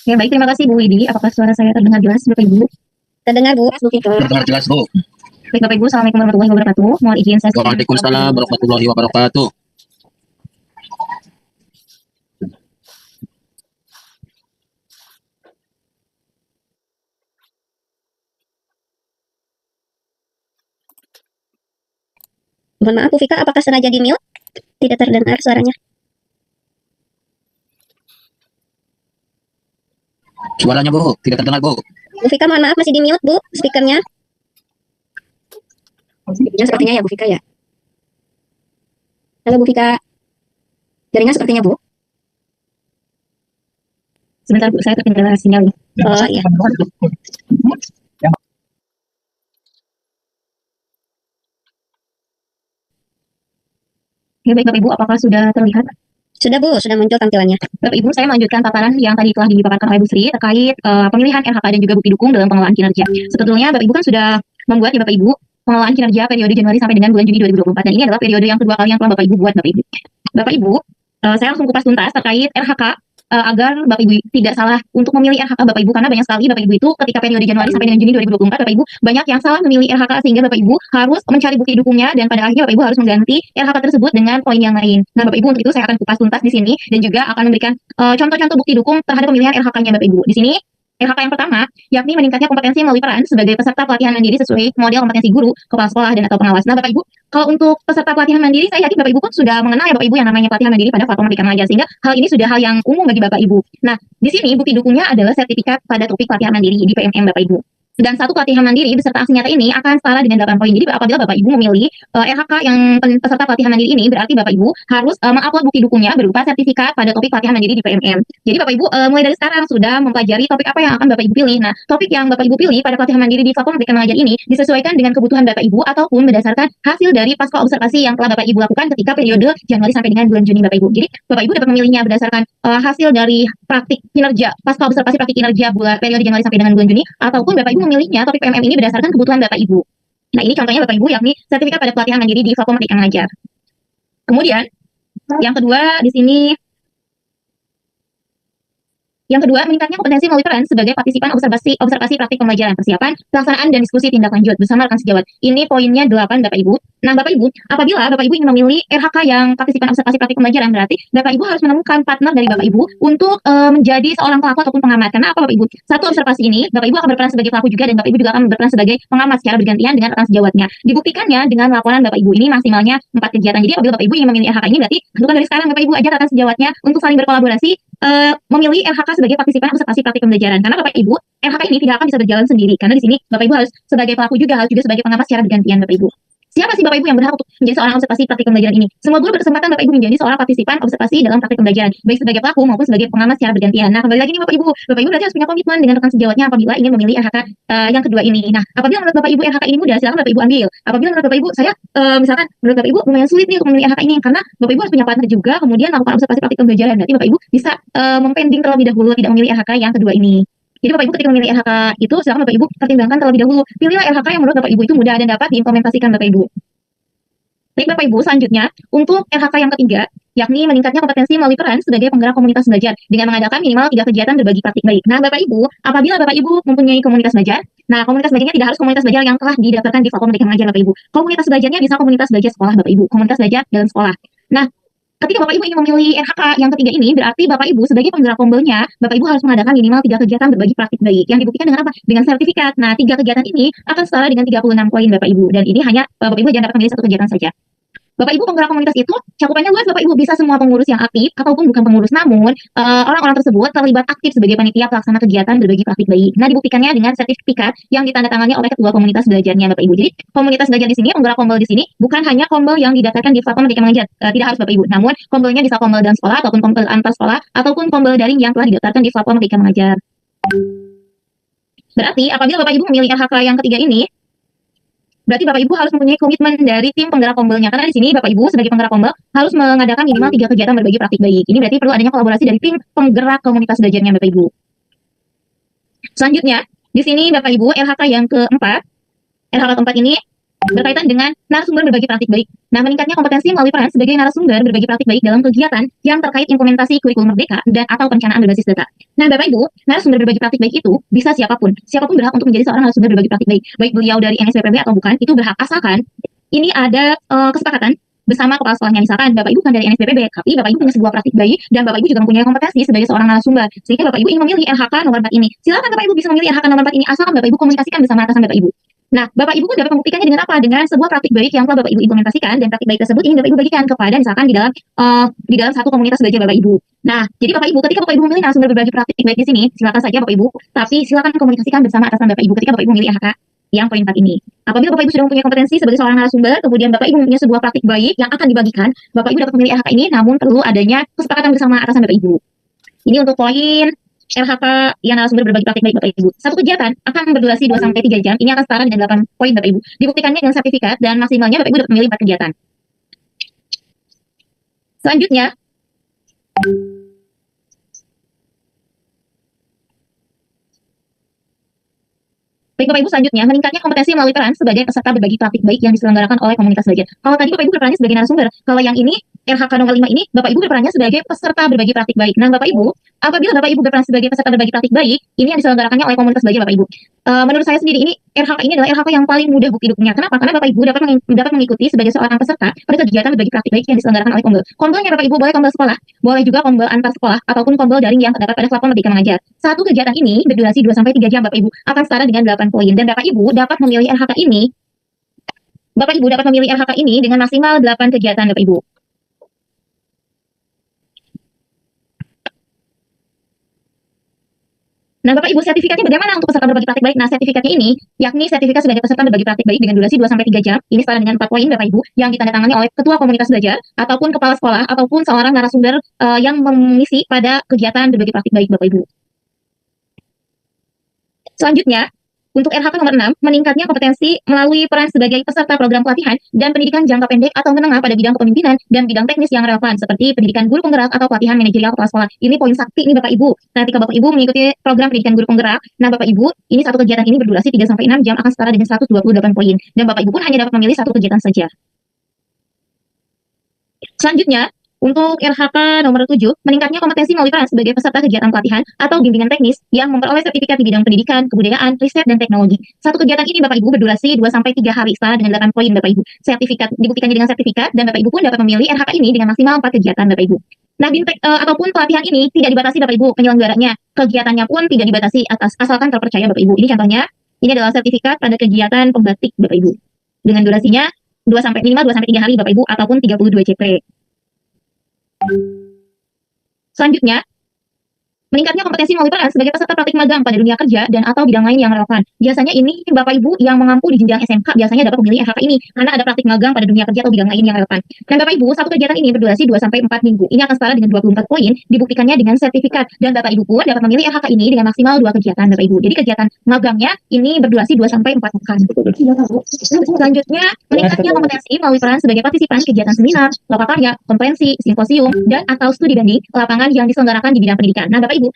B: Ya, baik, terima kasih Bu Widi. Apakah suara saya terdengar jelas Bapak Ibu?
A: Terdengar Bu.
B: Bu Vika.
D: Terdengar jelas Bu.
B: Baik Bapak Ibu, Assalamualaikum warahmatullahi wabarakatuh. Mohon izin saya.
D: Waalaikumsalam warahmatullahi wabarakatuh.
A: Mohon maaf Bu Vika, apakah sengaja di mute? Tidak terdengar suaranya.
D: Suaranya Bu, tidak terdengar Bu.
A: Bu Vika, mohon maaf masih di mute Bu, speakernya.
B: Sepertinya ya Bu Vika ya. Halo Bu Vika. Jaringan sepertinya Bu. Sebentar Bu, saya terkendala sinyal.
A: Oh iya.
B: Oke, baik Bapak Ibu, apakah sudah terlihat?
A: Sudah Bu, sudah muncul tampilannya.
B: Bapak Ibu, saya melanjutkan paparan yang tadi telah dipaparkan oleh Bu Sri terkait pemilihan RHK dan juga bukti dukung dalam pengelolaan kinerja. Sebetulnya Bapak Ibu kan sudah membuat ya Bapak Ibu pengelolaan kinerja periode Januari sampai dengan bulan Juni 2024, dan ini adalah periode yang kedua kali yang telah Bapak Ibu buat Bapak Ibu. Bapak Ibu, saya langsung kupas tuntas terkait RHK agar Bapak Ibu tidak salah untuk memilih RHK Bapak Ibu, karena banyak sekali Bapak Ibu itu ketika periode Januari sampai dengan Juni 2024 Bapak Ibu banyak yang salah memilih RHK sehingga Bapak Ibu harus mencari bukti dukungnya dan pada akhirnya Bapak Ibu harus mengganti RHK tersebut dengan poin yang lain. Nah Bapak Ibu, untuk itu saya akan kupas tuntas di sini dan juga akan memberikan contoh-contoh bukti dukung terhadap pemilihan RHK-nya Bapak Ibu. Di sini RHK yang pertama, yakni meningkatnya kompetensi melalui peran sebagai peserta pelatihan mandiri sesuai model kompetensi guru, kepala sekolah, dan atau pengawas. Nah, Bapak Ibu, kalau untuk peserta pelatihan mandiri, saya yakin Bapak Ibu pun sudah mengenal ya Bapak Ibu yang namanya pelatihan mandiri pada platform Merdeka Mengajar, sehingga hal ini sudah hal yang umum bagi Bapak Ibu. Nah, di sini bukti dukungnya adalah sertifikat pada topik pelatihan mandiri di PMM Bapak Ibu. Dan satu pelatihan mandiri beserta aksi nyata ini akan setara dengan 8 poin. Jadi apabila Bapak Ibu memilih RHK yang peserta pelatihan mandiri ini, berarti Bapak Ibu harus mengupload bukti dukungnya berupa sertifikat pada topik pelatihan mandiri di PMM. Jadi Bapak Ibu mulai dari sekarang sudah mempelajari topik apa yang akan Bapak Ibu pilih. Nah, topik yang Bapak Ibu pilih pada pelatihan mandiri di platform Merdeka Mengajar ini disesuaikan dengan kebutuhan Bapak Ibu ataupun berdasarkan hasil dari pasca observasi yang telah Bapak Ibu lakukan ketika periode Januari sampai dengan bulan Juni Bapak Ibu. Jadi Bapak Ibu dapat memilihnya berdasarkan hasil dari praktik kinerja pasca observasi praktik kinerja periode Januari sampai dengan bulan Juni, ataupun Bapak Ibu memilihnya topik PMM ini berdasarkan kebutuhan Bapak Ibu. Nah, ini contohnya Bapak Ibu, yakni sertifikat pada pelatihan mandiri di platform Merdeka Mengajar. Kemudian, yang kedua di sini, meningkatnya kompetensi melalui peran sebagai partisipan observasi praktik pembelajaran, persiapan, pelaksanaan, dan diskusi tindak lanjut bersama rekan sejawat. Ini poinnya 8 Bapak Ibu. Nah, Bapak Ibu, apabila Bapak Ibu ingin memilih RHK yang partisipan observasi praktik pembelajaran, berarti Bapak Ibu harus menemukan partner dari Bapak Ibu untuk menjadi seorang pelaku ataupun pengamat. Karena apa Bapak Ibu? Satu observasi ini, Bapak Ibu akan berperan sebagai pelaku juga, dan Bapak Ibu juga akan berperan sebagai pengamat secara bergantian dengan rekan sejawatnya. Dibuktikannya dengan laporan Bapak Ibu ini maksimalnya 4 kegiatan. Jadi apabila Bapak Ibu ingin memilih RHK ini, berarti tentukan dari sekarang Bapak Ibu ajak rekan sejawatnya untuk saling berkolaborasi memilih RHK sebagai partisipan observasi praktik pembelajaran. Karena Bapak Ibu, RHK ini tidak akan bisa berjalan sendiri. Karena di sini Bapak Ibu harus sebagai pelaku juga, harus juga sebagai pengamat secara bergantian Bapak Ibu. Siapa sih Bapak Ibu yang berhak untuk menjadi seorang observasi praktik pembelajaran ini? Semua guru berkesempatan Bapak Ibu menjadi seorang partisipan observasi dalam praktik pembelajaran, baik sebagai pelaku maupun sebagai pengamat secara bergantian. Nah, kembali lagi nih Bapak Ibu berarti harus punya komitmen dengan rekan sejawatnya apabila ingin memilih RHK yang kedua ini. Nah, apabila menurut Bapak Ibu RHK ini mudah, silakan Bapak Ibu ambil. Apabila menurut Bapak Ibu misalkan menurut Bapak Ibu lumayan sulit nih untuk memilih RHK ini, karena Bapak Ibu harus punya partner juga, kemudian melakukan observasi praktik pembelajaran. Berarti Bapak Ibu bisa mempending terlebih dahulu tidak memilih RHK yang kedua ini. Jadi Bapak Ibu ketika memilih RHK itu, silakan Bapak Ibu pertimbangkan terlebih dahulu. Pilihlah RHK yang menurut Bapak Ibu itu mudah dan dapat diimplementasikan Bapak Ibu. Baik Bapak Ibu, selanjutnya untuk RHK yang ketiga, yakni meningkatnya kompetensi melalui peran sebagai penggerak komunitas belajar dengan mengadakan minimal 3 kegiatan berbagi praktik baik. Nah Bapak Ibu, apabila Bapak Ibu mempunyai komunitas belajar, nah komunitas belajarnya tidak harus komunitas belajar yang telah didaftarkan di platform Merdeka Mengajar Bapak Ibu. Komunitas belajarnya bisa komunitas belajar sekolah Bapak Ibu, komunitas belajar dalam sekolah. Nah, ketika Bapak Ibu ingin memilih RHK yang ketiga ini, berarti Bapak Ibu sebagai penggerak kombelnya, Bapak Ibu harus mengadakan minimal 3 kegiatan berbagi praktik baik. Yang dibuktikan dengan apa? Dengan sertifikat. Nah, 3 kegiatan ini akan setara dengan 36 poin Bapak Ibu. Dan ini hanya Bapak Ibu jangan dapat memilih 1 kegiatan saja. Bapak Ibu penggerak komunitas itu cakupannya luas. Bapak Ibu bisa semua pengurus yang aktif ataupun bukan pengurus, namun orang-orang tersebut terlibat aktif sebagai panitia pelaksana kegiatan berbagi praktik baik. Nah, dibuktikannya dengan sertifikat yang ditandatangani oleh ketua komunitas belajarnya Bapak Ibu. Jadi komunitas belajar di sini, penggerak kombel di sini bukan hanya kombel yang didaftarkan di platform Merdeka Mengajar, tidak harus Bapak Ibu, namun kombelnya bisa kombel dalam sekolah ataupun kombel antar sekolah ataupun kombel daring yang telah didaftarkan di platform Merdeka Mengajar. Berarti apabila Bapak Ibu memilih RHK yang ketiga ini, berarti Bapak Ibu harus mempunyai komitmen dari tim penggerak kombelnya. Karena di sini Bapak Ibu sebagai penggerak kombel harus mengadakan minimal 3 kegiatan berbagi praktik baik. Ini berarti perlu adanya kolaborasi dari tim penggerak komunitas belajarnya Bapak Ibu. Selanjutnya, di sini Bapak Ibu RHK yang keempat ini berkaitan dengan narasumber berbagi praktik baik. Nah, meningkatnya kompetensi melalui peran sebagai narasumber berbagi praktik baik dalam kegiatan yang terkait implementasi kurikulum merdeka dan atau perencanaan berbasis data. Nah, Bapak Ibu, narasumber berbagi praktik baik itu bisa siapapun. Siapapun berhak untuk menjadi seorang narasumber berbagi praktik baik. Baik beliau dari NSPPB atau bukan, itu berhak asalkan ini ada kesepakatan bersama kepala sekolahnya. Misalkan Bapak Ibu kan dari NSPPB, tapi Bapak Ibu punya sebuah praktik baik dan Bapak Ibu juga mempunyai kompetensi sebagai seorang narasumber. Sehingga Bapak Ibu ingin memilih LHK nomor 4 ini. Silakan Bapak Ibu bisa memilih LHK nomor 4 ini asalkan Bapak Ibu komunikasikan bersama atasan Bapak Ibu. Nah, Bapak Ibu pun dapat membuktikannya dengan apa? Dengan sebuah praktik baik yang telah Bapak Ibu implementasikan dan praktik baik tersebut ingin Bapak Ibu bagikan kepada misalkan di dalam satu komunitas belajar Bapak Ibu. Nah, jadi Bapak Ibu ketika Bapak Ibu memilih narasumber berbagi praktik baik di sini, silakan saja Bapak Ibu, tapi silakan komunikasikan bersama atasan Bapak Ibu ketika Bapak Ibu memilih LHK yang poin 4 ini. Apabila Bapak Ibu sudah mempunyai kompetensi sebagai seorang narasumber, kemudian Bapak Ibu mempunyai sebuah praktik baik yang akan dibagikan, Bapak Ibu dapat memilih LHK ini, namun perlu adanya kesepakatan bersama atasan Bapak Ibu. Ini untuk poin LHK yang narasumber berbagi praktik baik Bapak Ibu. Satu kegiatan akan berdurasi 2-3 jam. Ini akan setara dengan 8 poin Bapak Ibu. Dibuktikannya dengan sertifikat dan maksimalnya Bapak Ibu dapat memilih 4 kegiatan. Selanjutnya, baik Bapak Ibu, selanjutnya meningkatnya kompetensi melalui peran sebagai peserta berbagi praktik baik yang diselenggarakan oleh komunitas belajar. Kalau tadi Bapak Ibu berperannya sebagai narasumber, kalau yang ini LHK nomor 5 ini Bapak Ibu berperannya sebagai peserta berbagi praktik baik. Nah, Bapak Ibu, apabila Bapak Ibu berperan sebagai peserta berbagi praktik baik, ini yang diselenggarakannya oleh komunitas belajar Bapak Ibu. Menurut saya sendiri ini LHK ini adalah LHK yang paling mudah bukti dukungnya. Kenapa? Karena Bapak Ibu dapat mengikuti sebagai seorang peserta pada kegiatan berbagi praktik baik yang diselenggarakan oleh Kombel. Kombelnya Bapak Ibu boleh kombel sekolah, boleh juga kombel antar sekolah ataupun kombel daring yang terdapat pada platform Merdeka Mengajar. Satu kegiatan ini berdurasi 2-3 jam Bapak Ibu akan setara dengan 8 poin dan Bapak Ibu dapat memilih LHK ini. Bapak Ibu dapat memilih LHK ini dengan maksimal 8 kegiatan Bapak Ibu. Nah, Bapak Ibu, sertifikatnya bagaimana untuk peserta berbagi praktik baik? Nah, sertifikatnya ini, yakni sertifikat sebagai peserta berbagi praktik baik dengan durasi 2-3 jam, ini setara dengan 4 poin Bapak Ibu, yang ditandatangani oleh ketua komunitas belajar, ataupun kepala sekolah, ataupun seorang narasumber yang mengisi pada kegiatan berbagi praktik baik Bapak Ibu. Selanjutnya, untuk LHK nomor 6, meningkatnya kompetensi melalui peran sebagai peserta program pelatihan dan pendidikan jangka pendek atau menengah pada bidang kepemimpinan dan bidang teknis yang relevan, seperti pendidikan guru penggerak atau pelatihan manajerial kepala sekolah. Ini poin sakti ini Bapak Ibu. Nah, ketika Bapak Ibu mengikuti program pendidikan guru penggerak, nah Bapak Ibu, ini satu kegiatan ini berdurasi 3-6 jam akan setara dengan 128 poin. Dan Bapak Ibu pun hanya dapat memilih satu kegiatan saja. Selanjutnya, untuk LHK nomor 7, meningkatnya kompetensi melalui peran sebagai peserta kegiatan pelatihan atau bimbingan teknis yang memperoleh sertifikat di bidang pendidikan, kebudayaan, riset, dan teknologi. Satu kegiatan ini Bapak Ibu berdurasi 2-3 hari setara dengan 8 poin Bapak Ibu. Sertifikat dibuktikannya dengan sertifikat dan Bapak Ibu pun dapat memilih LHK ini dengan maksimal 4 kegiatan Bapak Ibu. Nah, bintek ataupun pelatihan ini tidak dibatasi Bapak Ibu penyelenggaranya. Kegiatannya pun tidak dibatasi asalkan terpercaya Bapak Ibu. Ini contohnya, ini adalah sertifikat pada kegiatan pembatik Bapak Ibu. Dengan durasinya minimal 2-3 hari Bapak Ibu ataupun 32 CP. Selanjutnya, meningkatnya kompetensi melalui peran sebagai peserta praktik magang pada dunia kerja dan atau bidang lain yang relevan. Biasanya ini Bapak Ibu yang mengampu di jenjang SMK biasanya dapat memilih LHK ini karena ada praktik magang pada dunia kerja atau bidang lain yang relevan. Dan Bapak Ibu, satu kegiatan ini berdurasi 2-4 minggu. Ini akan setara dengan 24 poin, dibuktikannya dengan sertifikat. Dan Bapak Ibu pun dapat memilih LHK ini dengan maksimal 2 kegiatan Bapak Ibu. Jadi kegiatan magangnya ini berdurasi 2-4 pekan. Selanjutnya, meningkatnya kompetensi melalui peran sebagai partisipan kegiatan seminar, lokakarya, konferensi, simposium, dan atau studi banding lapangan yang diselenggarakan di bidang pendidikan. Nah, Bapak Ibu,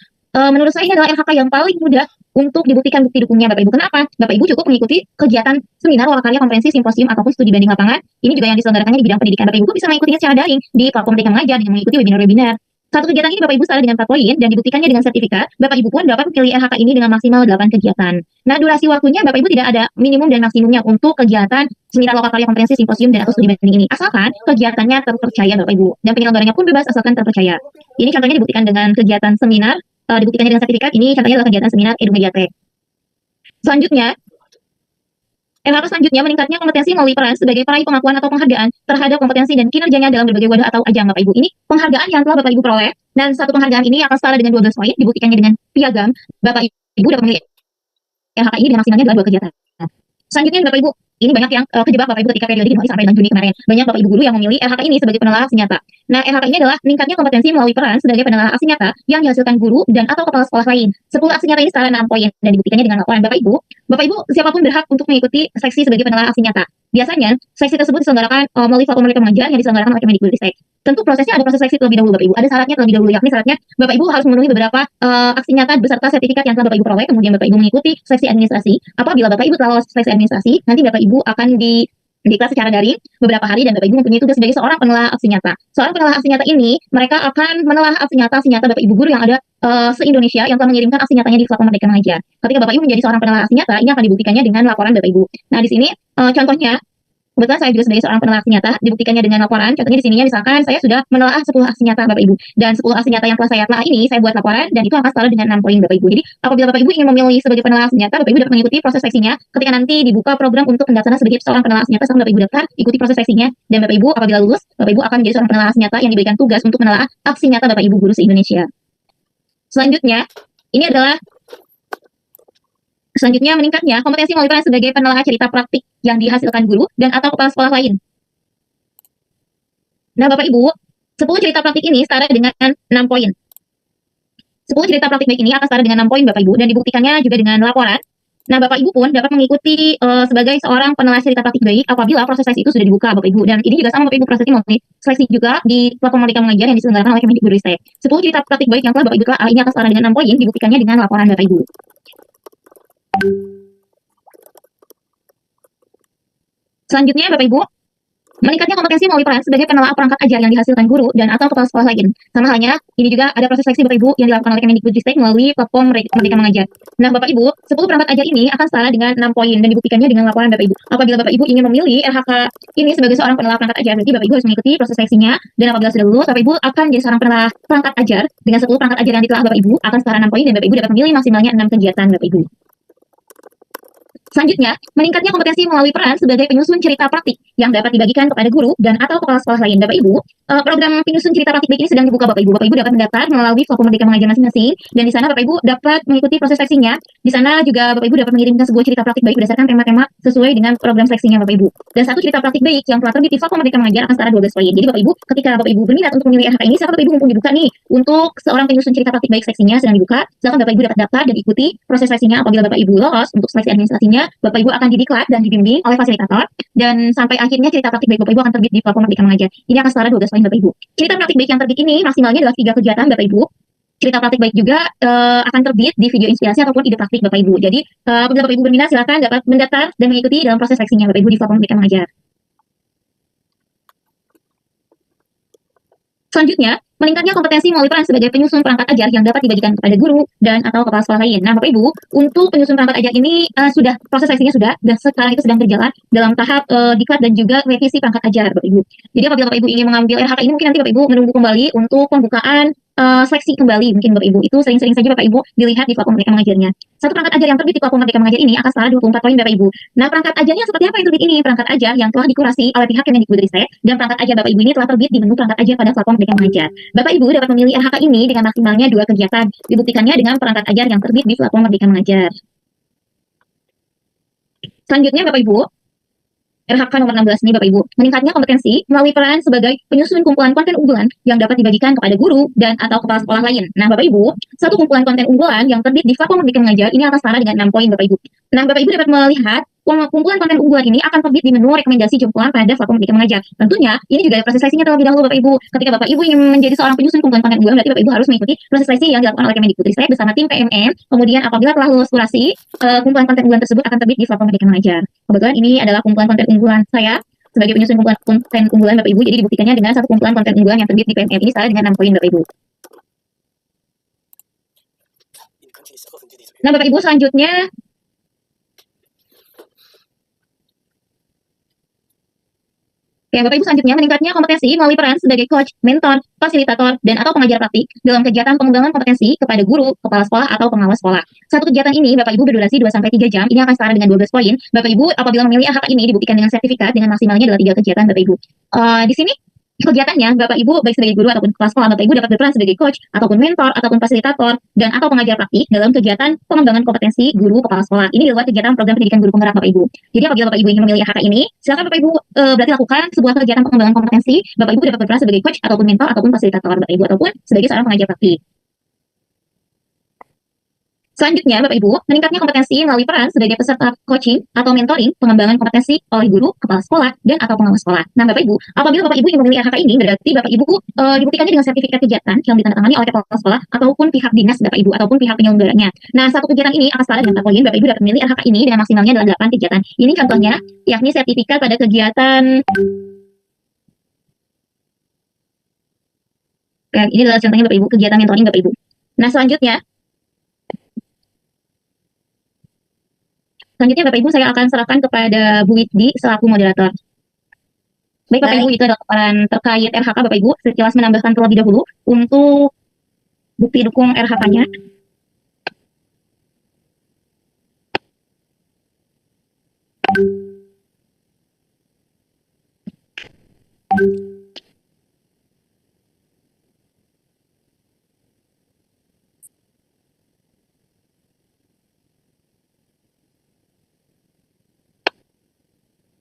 B: menurut saya ini adalah LHK yang paling mudah untuk dibuktikan bukti dukungnya Bapak Ibu. Kenapa? Bapak Ibu cukup mengikuti kegiatan seminar, lokakarya, konferensi, simposium, ataupun studi banding lapangan. Ini juga yang diselenggarakannya di bidang pendidikan. Bapak Ibu bisa mengikutinya secara daring di platform Merdeka Mengajar dengan mengikuti webinar-webinar. Satu kegiatan ini Bapak Ibu setara dengan 4 poin dan dibuktikannya dengan sertifikat. Bapak Ibu pun dapat memilih LHK ini dengan maksimal 8 kegiatan. Nah, durasi waktunya Bapak Ibu tidak ada minimum dan maksimumnya untuk kegiatan seminar, lokakarya, konferensi, simposium, dan atau studi banding ini. Asalkan kegiatannya terpercaya Bapak Ibu. Dan penyelenggaranya pun bebas asalkan terpercaya. Ini contohnya dibuktikan dengan kegiatan seminar, dibuktikannya dengan sertifikat. Ini contohnya adalah kegiatan seminar EduMediaTek. Selanjutnya, LHK selanjutnya meningkatnya kompetensi melalui peran sebagai peraih pengakuan atau penghargaan terhadap kompetensi dan kinerjanya dalam berbagai wadah atau ajang Bapak Ibu. Ini penghargaan yang telah Bapak Ibu peroleh dan satu penghargaan ini akan setara dengan 12 poin, dibuktikannya dengan piagam. Bapak Ibu dapat memilih LHK ini dengan maksimalnya adalah 2 kegiatan. Selanjutnya Bapak Ibu, ini banyak yang kejebak Bapak Ibu ketika periode dimulai sampai dengan Juni kemarin. Banyak Bapak Ibu guru yang memilih LHK ini sebagai penelaah aksi nyata. Nah, LHK ini adalah meningkatnya kompetensi melalui peran sebagai penelaah aksi nyata yang dihasilkan guru dan atau kepala sekolah lain. 10 aksi nyata ini setara 6 poin dan dibuktikannya dengan laporan Bapak Ibu. Bapak Ibu siapapun berhak untuk mengikuti seksi sebagai penelaah aksi nyata. Biasanya, seksi tersebut diselenggarakan melalui platform Merdeka Mengajar yang diselenggarakan oleh Kemendikbudristek. Tentu prosesnya ada proses seleksi terlebih dahulu Bapak Ibu. Ada syaratnya terlebih dahulu, yakni syaratnya Bapak Ibu harus memenuhi beberapa aksi nyata beserta sertifikat yang telah Bapak Ibu peroleh. Kemudian Bapak Ibu mengikuti seleksi administrasi. Apabila Bapak Ibu telah lolos seleksi administrasi, nanti Bapak Ibu akan
E: di kelas secara daring beberapa hari dan Bapak Ibu mempunyai tugas sebagai seorang penelaah aksi nyata. Seorang penelaah aksi nyata ini mereka akan menelaah aksi nyata Bapak Ibu guru yang ada se-Indonesia yang telah mengirimkan aksi nyatanya di platform Merdeka Mengajar. Ketika Bapak Ibu menjadi seorang penelaah aksi nyata, ini akan dibuktikannya dengan laporan Bapak Ibu. Nah, di sini contohnya kebetulan saya juga sebagai seorang penelaah aksi nyata, dibuktikannya dengan laporan. Contohnya di sininya misalkan saya sudah menelaah 10 aksi nyata Bapak Ibu. Dan 10 aksi nyata yang telah saya telah ini, saya buat laporan dan itu akan setara dengan 6 poin Bapak Ibu. Jadi apabila Bapak Ibu ingin memilih sebagai penelaah aksi nyata, Bapak Ibu dapat mengikuti proses seleksinya. Ketika nanti dibuka program untuk pendaftaran sebagai seorang penelaah aksi nyata, setelah Bapak Ibu daftar, ikuti proses seleksinya. Dan Bapak Ibu apabila lulus, Bapak Ibu akan menjadi seorang penelaah aksi nyata yang diberikan tugas untuk menelaah aksi nyata Bapak Ibu guru se-Indonesia. Selanjutnya, meningkatnya kompetensi melalui peran sebagai penelaah cerita praktik yang dihasilkan guru dan atau kepala sekolah lain. Nah, Bapak Ibu, 10 cerita praktik ini setara dengan 6 poin. 10 cerita praktik baik ini akan setara dengan 6 poin Bapak Ibu dan dibuktikannya juga dengan laporan. Nah, Bapak Ibu pun dapat mengikuti sebagai seorang penelaah cerita praktik baik apabila proses seleksi itu sudah dibuka Bapak Ibu. Dan ini juga sama Bapak Ibu, proses ini melalui seleksi juga di platform Merdeka Mengajar yang diselenggarakan oleh Kemendikbudristek. 10 cerita praktik baik yang telah Bapak Ibu telah ini akan setara dengan 6 poin, dibuktikannya dengan laporan Bapak Ibu. Selanjutnya Bapak Ibu, meningkatnya kompetensi melalui peran sebagai penelaah perangkat ajar yang dihasilkan guru dan atau kepala sekolah lain. Sama halnya, ini juga ada proses seleksi Bapak Ibu yang dilakukan oleh Kemendikbudristek melalui platform Merdeka Mengajar. Nah, Bapak Ibu, 10 perangkat ajar ini akan setara dengan 6 poin dan dibuktikannya dengan laporan Bapak Ibu. Apabila Bapak Ibu ingin memilih RHK ini sebagai seorang penelaah perangkat ajar, berarti Bapak Ibu harus mengikuti proses seleksinya dan apabila sudah lulus, Bapak Ibu akan menjadi seorang penelaah perangkat ajar dengan 10 perangkat ajar yang ditelah Bapak Ibu akan setara 6 poin dan Bapak Ibu dapat memilih maksimalnya 6 kegiatan Bapak Ibu. Selanjutnya, meningkatnya kompetensi melalui peran sebagai penyusun cerita praktik yang dapat dibagikan kepada guru dan atau kepala sekolah lain. Bapak Ibu, program penyusun cerita praktik baik ini sedang dibuka Bapak Ibu. Bapak Ibu dapat mendaftar melalui platform Merdeka Mengajar masing-masing dan di sana Bapak Ibu dapat mengikuti proses seleksinya. Di sana juga Bapak Ibu dapat mengirimkan sebuah cerita praktik baik berdasarkan tema-tema sesuai dengan program seleksinya Bapak Ibu. Dan satu cerita praktik baik yang telah terbit di platform Merdeka Mengajar akan setara 12 poin. Jadi Bapak Ibu, ketika Bapak Ibu berminat untuk memilih RHK ini, silakan Bapak Ibu mumpung dibuka nih untuk seorang penyusun cerita praktik baik seleksinya sedang dibuka. Silakan Bapak Ibu dapat daftar dan ikuti proses seleksinya. Apabila Bapak Ibu lolos untuk seleksi administrasinya, Bapak Ibu akan didiklat dan dibimbing oleh fasilitator dan sampai akhirnya cerita praktik baik Bapak Ibu akan terbit di platform Merdeka Mengajar. Ini akan setara 12 poin Bapak Ibu. Cerita praktik baik yang terbit ini maksimalnya adalah 3 kegiatan Bapak Ibu. Cerita praktik baik juga akan terbit di video inspirasi ataupun ide praktik Bapak Ibu. Jadi apabila Bapak Ibu berminat silakan dapat mendaftar dan mengikuti dalam proses seleksinya Bapak Ibu di platform Merdeka Mengajar. Selanjutnya, meningkatnya kompetensi melalui peran sebagai penyusun perangkat ajar yang dapat dibagikan kepada guru dan atau kepala sekolah lain. Nah, Bapak Ibu, untuk penyusun perangkat ajar ini sudah proses seleksinya sudah dan sekarang itu sedang berjalan dalam tahap diklat dan juga revisi perangkat ajar Bapak Ibu. Jadi apabila Bapak Ibu ingin mengambil RHK ini mungkin nanti Bapak Ibu menunggu kembali untuk pembukaan seleksi kembali mungkin Bapak Ibu. Itu sering-sering saja Bapak Ibu dilihat di platform Merdeka Mengajarnya. Satu perangkat ajar yang terbit di platform Merdeka Mengajar ini akan setara 24 poin Bapak Ibu. Nah, perangkat ajarnya seperti apa yang terbit ini? Perangkat ajar yang telah dikurasi oleh pihak Kemendikbudristek dan perangkat ajar Bapak Ibu ini telah terbit di menu perangkat ajar pada platform Merdeka Mengajar. Bapak Ibu dapat memilih RHK ini dengan maksimalnya 2 kegiatan. Dibuktikannya dengan perangkat ajar yang terbit di platform Merdeka Mengajar. Selanjutnya Bapak Ibu, RHK nomor 16 ini Bapak Ibu, meningkatnya kompetensi melalui peran sebagai penyusun kumpulan konten unggulan yang dapat dibagikan kepada guru dan atau kepala sekolah lain. Nah, Bapak Ibu, satu kumpulan konten unggulan yang terbit di platform Merdeka Mengajar ini akan setara dengan 6 poin Bapak Ibu. Nah, Bapak Ibu dapat melihat kumpulan konten unggulan ini akan terbit di menu rekomendasi jempulan pada platform Merdeka Mengajar. Tentunya, ini juga ada proses seleksinya terlebih dahulu Bapak Ibu. Ketika Bapak Ibu ingin menjadi seorang penyusun kumpulan konten unggulan, berarti Bapak Ibu harus mengikuti proses seleksi yang dilakukan oleh Kemendikbudristek bersama tim PMN. Kemudian apabila telah lulus kurasi, kumpulan konten unggulan tersebut akan terbit di platform Merdeka Mengajar. Kebetulan ini adalah kumpulan konten unggulan saya sebagai penyusun kumpulan konten unggulan Bapak Ibu, jadi dibuktikannya dengan satu kumpulan konten unggulan yang terbit di PMN ini setara dengan 6 poin Bapak Ibu. Nah, Bapak Ibu, selanjutnya Bapak Ibu, selanjutnya meningkatnya kompetensi melalui peran sebagai coach, mentor, fasilitator, dan atau pengajar praktik dalam kegiatan pengembangan kompetensi kepada guru, kepala sekolah, atau pengawas sekolah. Satu kegiatan ini Bapak Ibu berdurasi 2-3 jam, ini akan setara dengan 12 poin. Bapak Ibu apabila memilih RHK ini dibuktikan dengan sertifikat dengan maksimalnya adalah 3 kegiatan Bapak Ibu. Di sini kegiatannya Bapak Ibu baik sebagai guru ataupun kepala sekolah, Bapak Ibu dapat berperan sebagai coach ataupun mentor ataupun fasilitator dan atau pengajar praktik dalam kegiatan pengembangan kompetensi guru kepala sekolah. Ini di luar kegiatan program pendidikan guru penggerak Bapak Ibu. Jadi apabila Bapak Ibu ingin memilih RHK ini, silakan Bapak Ibu berarti lakukan sebuah kegiatan pengembangan kompetensi. Bapak Ibu dapat berperan sebagai coach ataupun mentor ataupun fasilitator Bapak Ibu ataupun sebagai seorang pengajar praktik. Selanjutnya, Bapak Ibu, meningkatnya kompetensi melalui peran sebagai peserta coaching atau mentoring pengembangan kompetensi oleh guru, kepala sekolah, dan atau pengawas sekolah. Nah, Bapak Ibu, apabila Bapak Ibu yang memilih RHK ini, berarti Bapak Ibu dibuktikannya dengan sertifikat kegiatan yang ditandatangani oleh kepala sekolah ataupun pihak dinas Bapak Ibu ataupun pihak penyelenggaranya. Nah, satu kegiatan ini akan setara dengan 4 poin. Bapak Ibu dapat memilih RHK ini dengan maksimalnya adalah 8 kegiatan. Ini contohnya, yakni sertifikat pada kegiatan. Ini adalah contohnya Bapak Ibu, kegiatan mentoring Bapak Ibu. Nah, selanjutnya Bapak Ibu saya akan serahkan kepada Bu Widi selaku moderator. Baik Bapak Ibu, itu adalah paparan terkait RHK Bapak Ibu. Sekilas menambahkan terlebih dahulu untuk bukti dukung RHK-nya.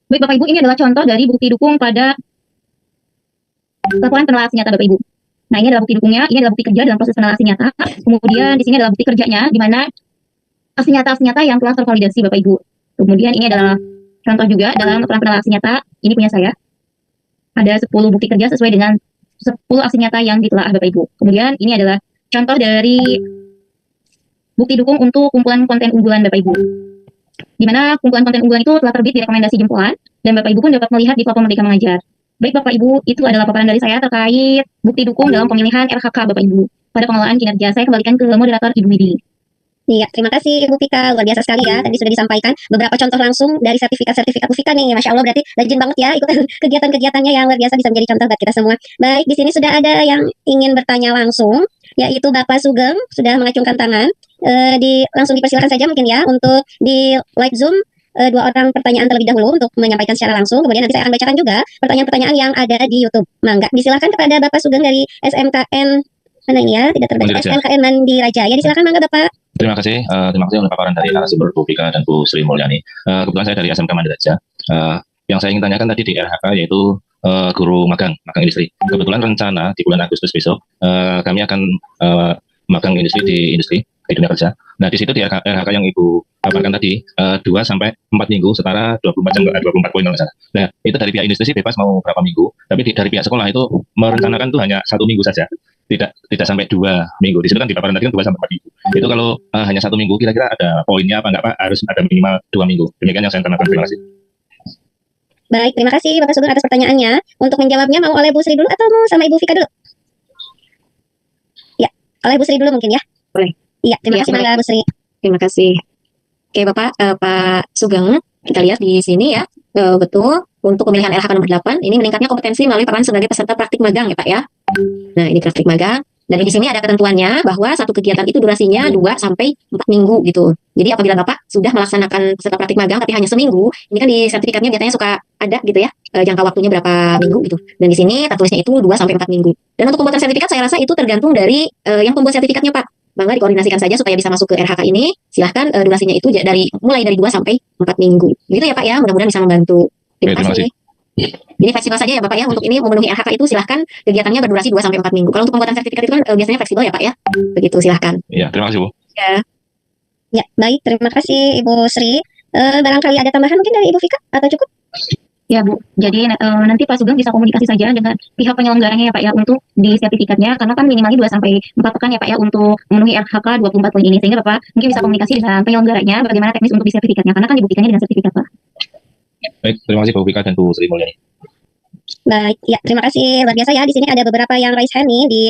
E: Baik Bapak Ibu, ini adalah contoh dari bukti dukung pada laporan penelaasan nyata Bapak Ibu. Nah, ini adalah bukti dukungnya, ini adalah bukti kerja dalam proses penelaasan nyata. Kemudian di sini adalah bukti kerjanya, di mana aksi nyata yang telah tervalidasi Bapak Ibu. Kemudian ini adalah contoh juga dalam laporan penelaasan nyata, ini punya saya. Ada 10 bukti kerja sesuai dengan 10 aksi nyata yang ditelaah Bapak Ibu. Kemudian ini adalah contoh dari bukti dukung untuk kumpulan konten unggulan Bapak Ibu. Di mana kumpulan konten unggulan itu telah terbit di rekomendasi jempolan, dan Bapak Ibu pun dapat melihat di platform Merdeka Mengajar. Baik Bapak Ibu, itu adalah paparan dari saya terkait bukti dukung dalam pemilihan RHK Bapak Ibu. Pada pengelolaan kinerja, saya kembalikan ke moderator Ibu Widi.
A: Iya, terima kasih Ibu Vika, luar biasa sekali ya. Tadi sudah disampaikan beberapa contoh langsung dari sertifikat-sertifikat Bu Vika nih. Masya Allah, berarti rajin banget ya ikut kegiatan-kegiatannya yang luar biasa, bisa menjadi contoh buat kita semua. Baik, di sini sudah ada yang ingin bertanya langsung, yaitu Bapak Sugeng sudah mengacungkan tangan. Langsung dipersilakan saja mungkin ya untuk di live Zoom 2 orang pertanyaan terlebih dahulu untuk menyampaikan secara langsung. Kemudian nanti saya akan bacakan juga pertanyaan-pertanyaan yang ada di YouTube. Mangga, disilakan kepada Bapak Sugeng dari SMKN mana ini ya, tidak terbaca, SMKN Mandi Raja. Ya, disilakan mangga Bapak.
F: Terima kasih untuk paparan dari narasumber Bu Vika dan Bu Sri Mulyani. Kebetulan saya dari SMK Mandi Raja. Yang saya ingin tanyakan tadi di RHK yaitu guru magang industri. Kebetulan rencana di bulan Agustus besok kami akan magang industri di dunia kerja. Nah, di situ di RHK yang Ibu paparkan tadi 2 sampai 4 minggu setara 24 jam 24 poin kalau nggak salah. Nah, itu dari pihak industri bebas mau berapa minggu, tapi dari pihak sekolah itu merencanakan tuh hanya 1 minggu saja. Tidak sampai 2 minggu. Di situ kan di paparan tadi kan 2 sampai 4 minggu. Itu kalau hanya 1 minggu kira-kira ada poinnya apa enggak Pak? Harus ada minimal 2 minggu. Demikian yang saya tanyakan. Terima kasih.
A: Baik, terima kasih Bapak Sugeng atas pertanyaannya. Untuk menjawabnya mau oleh Bu Sri dulu atau mau sama Ibu Vika dulu? Ya, oleh Bu Sri dulu mungkin ya.
B: Boleh.
A: Iya, terima kasih mangga Bu Sri.
B: Terima kasih. Oke Bapak, Pak Sugeng, kita lihat di sini ya, betul untuk pemilihan RHK nomor 8 ini meningkatnya kompetensi melalui peran sebagai peserta praktik magang ya Pak ya. Nah, ini praktik magang. Dan di sini ada ketentuannya bahwa satu kegiatan itu durasinya 2 sampai 4 minggu gitu. Jadi apabila Bapak sudah melaksanakan peserta praktik magang tapi hanya seminggu, ini kan di sertifikatnya biasanya suka ada gitu ya, jangka waktunya berapa minggu gitu. Dan di sini tertulisnya itu 2 sampai 4 minggu. Dan untuk pembuatan sertifikat saya rasa itu tergantung dari yang pembuat sertifikatnya Pak. Mangga dikoordinasikan saja supaya bisa masuk ke RHK ini. Silahkan durasinya itu mulai dari 2 sampai 4 minggu. Gitu ya Pak ya, mudah-mudahan bisa membantu. Terima kasih. Jadi fleksibel saja ya Bapak ya, untuk ini memenuhi RHK itu silahkan kegiatannya berdurasi 2 sampai 4 minggu. Kalau untuk pembuatan sertifikat itu kan biasanya fleksibel ya Pak ya. Begitu, silahkan.
F: Iya, terima kasih Bu.
B: Ya.
A: Ya, baik, terima kasih Ibu Sri. Barangkali ada tambahan mungkin dari Ibu Vika atau cukup?
E: Ya Bu, jadi nanti Pak Sugeng bisa komunikasi saja dengan pihak penyelenggaranya ya Pak ya untuk di sertifikatnya, karena kan minimalnya 2 sampai 4 pekan ya Pak ya untuk memenuhi RHK 24 poin ini, sehingga Bapak mungkin bisa komunikasi dengan penyelenggaranya bagaimana teknis untuk di sertifikatnya, karena kan dibuktikannya dengan sertifikat Pak.
F: Baik, terima kasih Bu Vika dan Bu Sri Mulyani.
A: Baik, ya terima kasih luar biasa ya. Di sini ada beberapa yang raise hand nih di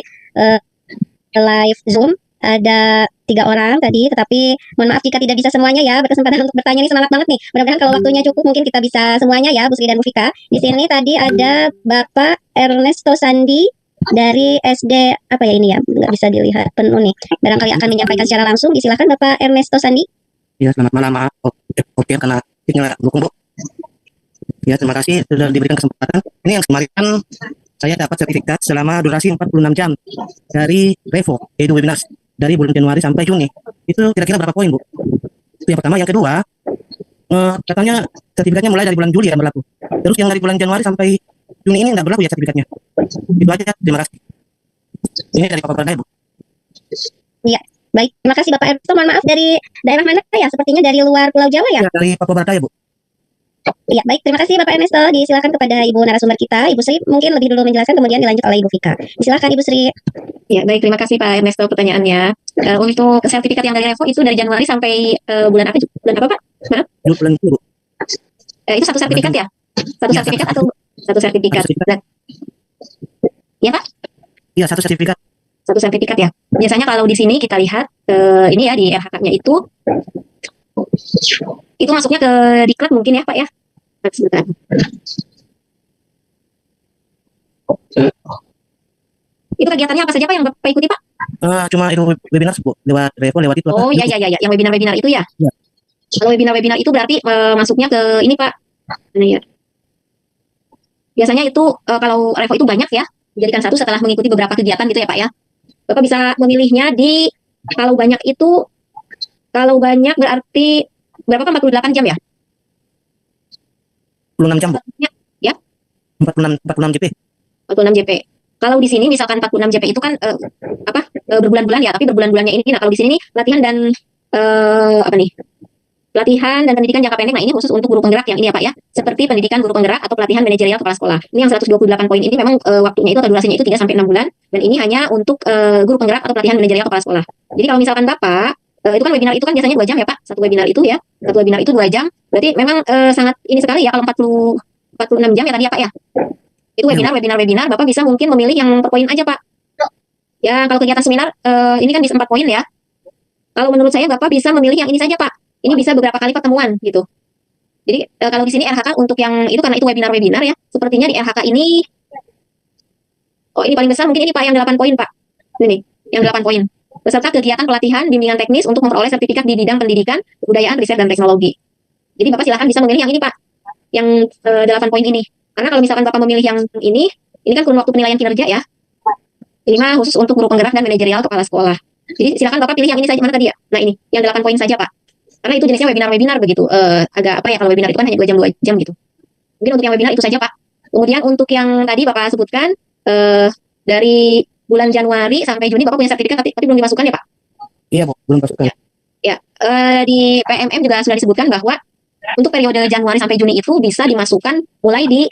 A: live Zoom. Ada 3 orang tadi, tetapi mohon maaf jika tidak bisa semuanya ya berkesempatan untuk bertanya. Ini semangat banget nih. Mudah-mudahan kalau waktunya cukup mungkin kita bisa semuanya ya, Bu Sri dan Bu Vika. Di sini tadi ada Bapak Ernesto Sandi dari SD apa ya ini ya, nggak bisa dilihat penuh nih. Barangkali akan menyampaikan secara langsung. Disilakan Bapak Ernesto Sandi.
G: Ya, selamat malam. Maaf, oke karena sinyal dukung Bu. Ya, terima kasih sudah diberikan kesempatan. Ini yang kemarin saya dapat sertifikat selama durasi 46 jam dari Revo Edu Webinars dari bulan Januari sampai Juni. Itu kira-kira berapa poin Bu? Itu yang pertama. Yang kedua, katanya sertifikatnya mulai dari bulan Juli ya berlaku. Terus yang dari bulan Januari sampai Juni ini tidak berlaku ya sertifikatnya. Itu aja, terima kasih. Ini dari Bapak Perdana Bu.
A: Iya, Baik, terima kasih Bapak Ernesto. Mohon maaf, dari daerah mana ya? Sepertinya dari luar Pulau Jawa ya?
G: Ya, dari Papua Barat ya, Bu.
A: Iya, baik. Terima kasih Bapak Ernesto. Disilakan kepada Ibu narasumber kita. Ibu Sri mungkin lebih dulu menjelaskan, kemudian dilanjut oleh Ibu Vika. Silakan Ibu Sri.
B: Ya, baik. Terima kasih Pak Ernesto pertanyaannya. Untuk sertifikat yang dari Revo itu dari Januari sampai bulan apa? Bulan apa Pak?
G: Bulan itu, Bu.
B: Itu satu sertifikat ya? Satu
G: Ya,
B: sertifikat atau satu sertifikat?
G: Satu sertifikat.
B: Nah, ya Pak?
G: Iya, satu sertifikat.
B: Satu sertifikat ya. Biasanya kalau di sini kita lihat ini ya di RHK-nya itu masuknya ke diklat mungkin ya Pak ya. Sebentar. Itu kegiatannya apa saja Pak yang Bapak ikuti Pak?
G: Cuma itu webinar, Bu. Lewat Revo, lewat itu.
B: Oh ya, yang webinar-webinar itu ya.
G: Ya.
B: Kalau webinar-webinar itu berarti masuknya ke ini Pak. Mana ya? Biasanya itu kalau Revo itu banyak ya. Dijadikan satu setelah mengikuti beberapa kegiatan gitu ya Pak ya. Bapak bisa memilihnya di kalau banyak berarti berapa Pak? 48 jam ya?
G: 46 jam, Bu.
B: Ya.
G: 46 JP.
B: 46 JP. Kalau di sini misalkan 46 JP itu kan berbulan-bulan ya, tapi berbulan-bulannya ini nah kalau di sini nih latihan dan pelatihan dan pendidikan jangka pendek. Nah, ini khusus untuk guru penggerak yang ini ya Pak ya. Seperti pendidikan guru penggerak atau pelatihan manajerial kepala sekolah. Ini yang 128 poin ini memang waktunya itu atau durasinya itu 3 sampai 6 bulan dan ini hanya untuk guru penggerak atau pelatihan manajerial kepala sekolah. Jadi kalau misalkan Bapak itu kan webinar itu kan biasanya 2 jam ya Pak. Satu webinar itu 2 jam. Berarti memang sangat ini sekali ya kalau 46 jam ya tadi ya Pak ya. Itu webinar Bapak bisa mungkin memilih yang per poin aja Pak. Ya, kalau kegiatan seminar ini kan bisa 4 poin ya. Kalau menurut saya Bapak bisa memilih yang ini saja Pak. Ini bisa beberapa kali pertemuan gitu. Jadi kalau di sini RHK untuk yang itu karena itu webinar ya. Sepertinya di RHK ini ini paling besar mungkin ini Pak yang 8 poin Pak. Ini yang 8 poin. Beserta kegiatan pelatihan bimbingan teknis untuk memperoleh sertifikat di bidang pendidikan, kebudayaan, riset dan teknologi. Jadi Bapak silahkan bisa memilih yang ini Pak. Yang 8 poin ini. Karena kalau misalkan Bapak memilih yang ini kan kurun waktu penilaian kinerja ya. Ini mah khusus untuk guru penggerak dan manajerial kepala sekolah. Jadi silakan Bapak pilih yang ini saja. Mana tadi ya? Nah ini, yang 8 poin saja Pak. Karena itu jenisnya webinar begitu. Agak apa ya kalau webinar itu kan hanya 2 jam gitu. Mungkin untuk yang webinar itu saja Pak. Kemudian untuk yang tadi Bapak sebutkan dari bulan Januari sampai Juni Bapak punya sertifikat tapi belum dimasukkan ya Pak?
G: Iya, Bu. Belum masukkan.
B: Ya, di PMM juga sudah disebutkan bahwa untuk periode Januari sampai Juni itu bisa dimasukkan mulai di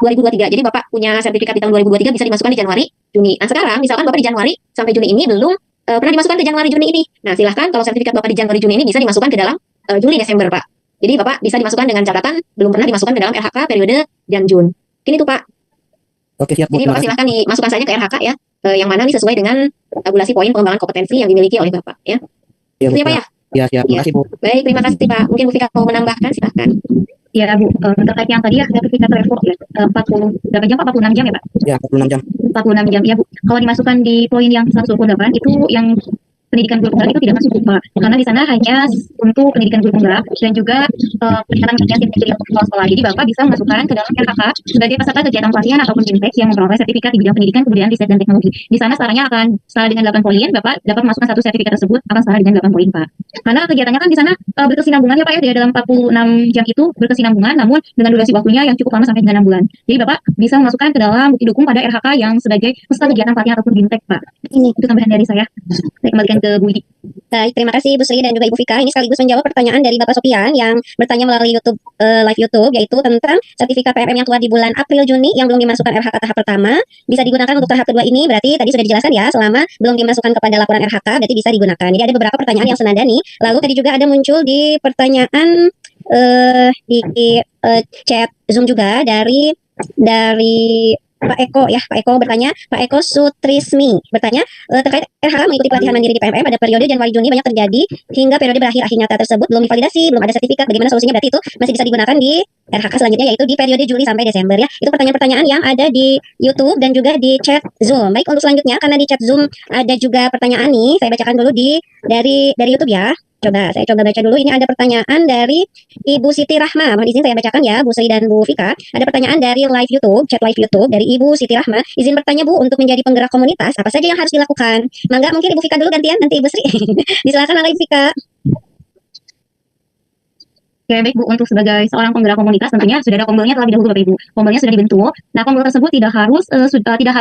B: 2023. Jadi Bapak punya sertifikat di tahun 2023 bisa dimasukkan di Januari, Juni. Nah sekarang misalkan Bapak di Januari sampai Juni ini belum pernah dimasukkan ke Januari Juni ini. Nah silahkan kalau sertifikat Bapak di Januari Juni ini bisa dimasukkan ke dalam Juli Desember Pak. Jadi Bapak bisa dimasukkan dengan catatan belum pernah dimasukkan ke dalam RHK periode Jan Jun. Ini tuh Pak.
G: Oke, siap, Bu.
B: Jadi Bapak silahkan dimasukkan saja ke RHK ya. Yang mana ini sesuai dengan tabulasi poin pengembangan kompetensi yang dimiliki oleh Bapak ya.
G: Iya, Bu.
B: Itu ya Pak ya.
G: Ya, siap. Terima kasih, Bu.
B: Baik, terima kasih Pak. Mungkin Bu Fika mau menambahkan silahkan.
E: Ya Bu, terkait yang tadi ya sertifikat Revo ya 40 berapa jam Pak? 46 jam ya Pak?
G: Ya, 46 jam.
E: 46 jam ya Bu. Kalau dimasukkan di poin yang 128 itu yang pendidikan guru penggerak itu tidak masuk Pak. Karena di sana hanya untuk pendidikan guru penggerak dan juga peningkatan kerja tim untuk sekolah. Jadi Bapak bisa masukkan ke dalam RHK sebagai peserta kegiatan pelatihan ataupun fintech yang memperoleh sertifikat di bidang pendidikan, kebudayaan, riset dan teknologi. Di sana sarannya akan setara dengan 8 poin, Bapak dapat masukkan satu sertifikat tersebut akan setara dengan 8 poin Pak. Karena kegiatannya kan di sana berkesinambungan ya Pak ya, dalam 46 jam itu berkesinambungan namun dengan durasi waktunya yang cukup lama sampai dengan 6 bulan. Jadi Bapak bisa memasukkan ke dalam bukti dukung pada RHK yang sebagai peserta kegiatan pelatihan ataupun fintech Pak. Ini itu tambahan dari saya. Saya kembalikan ke Bu Widi.
A: Baik, terima kasih Bu Sri dan juga Ibu Vika. Ini sekaligus menjawab pertanyaan dari Bapak Sopian yang bertanya melalui YouTube live YouTube, yaitu tentang sertifikat PMM yang keluar di bulan April Juni yang belum dimasukkan RHK tahap pertama bisa digunakan untuk tahap kedua ini. Berarti tadi sudah dijelaskan ya, selama belum dimasukkan kepada laporan RHK berarti bisa digunakan. Jadi ada beberapa pertanyaan yang senada nih. Lalu tadi juga ada muncul di pertanyaan di chat Zoom juga dari Pak Eko ya, Pak Eko bertanya, Pak Eko Sutrismi bertanya terkait RH mengikuti pelatihan mandiri di PMM pada periode Januari Juni banyak terjadi hingga periode berakhir nyata tersebut belum divalidasi, belum ada sertifikat, bagaimana solusinya? Berarti itu masih bisa digunakan di RHK selanjutnya yaitu di periode Juli sampai Desember ya. Itu pertanyaan-pertanyaan yang ada di YouTube dan juga di chat Zoom. Baik, untuk selanjutnya karena di chat Zoom ada juga pertanyaan nih, saya bacakan dulu dari YouTube ya. Saya coba baca dulu. Ini ada pertanyaan dari Ibu Siti Rahma. Mohon izin saya bacakan ya, Bu Sri dan Bu Vika. Ada pertanyaan dari live YouTube, chat live YouTube dari Ibu Siti Rahma. Izin bertanya Bu, untuk menjadi penggerak komunitas, apa saja yang harus dilakukan? Mangga mungkin Ibu Vika dulu gantian, nanti Ibu Sri. Silakan Ibu Vika.
E: Oke, baik Bu, untuk sebagai seorang penggerak komunitas tentunya sudah ada kombelnya terlebih dahulu Bapak Ibu. Kombelnya sudah dibentuk. Nah, kombel tersebut tidak harus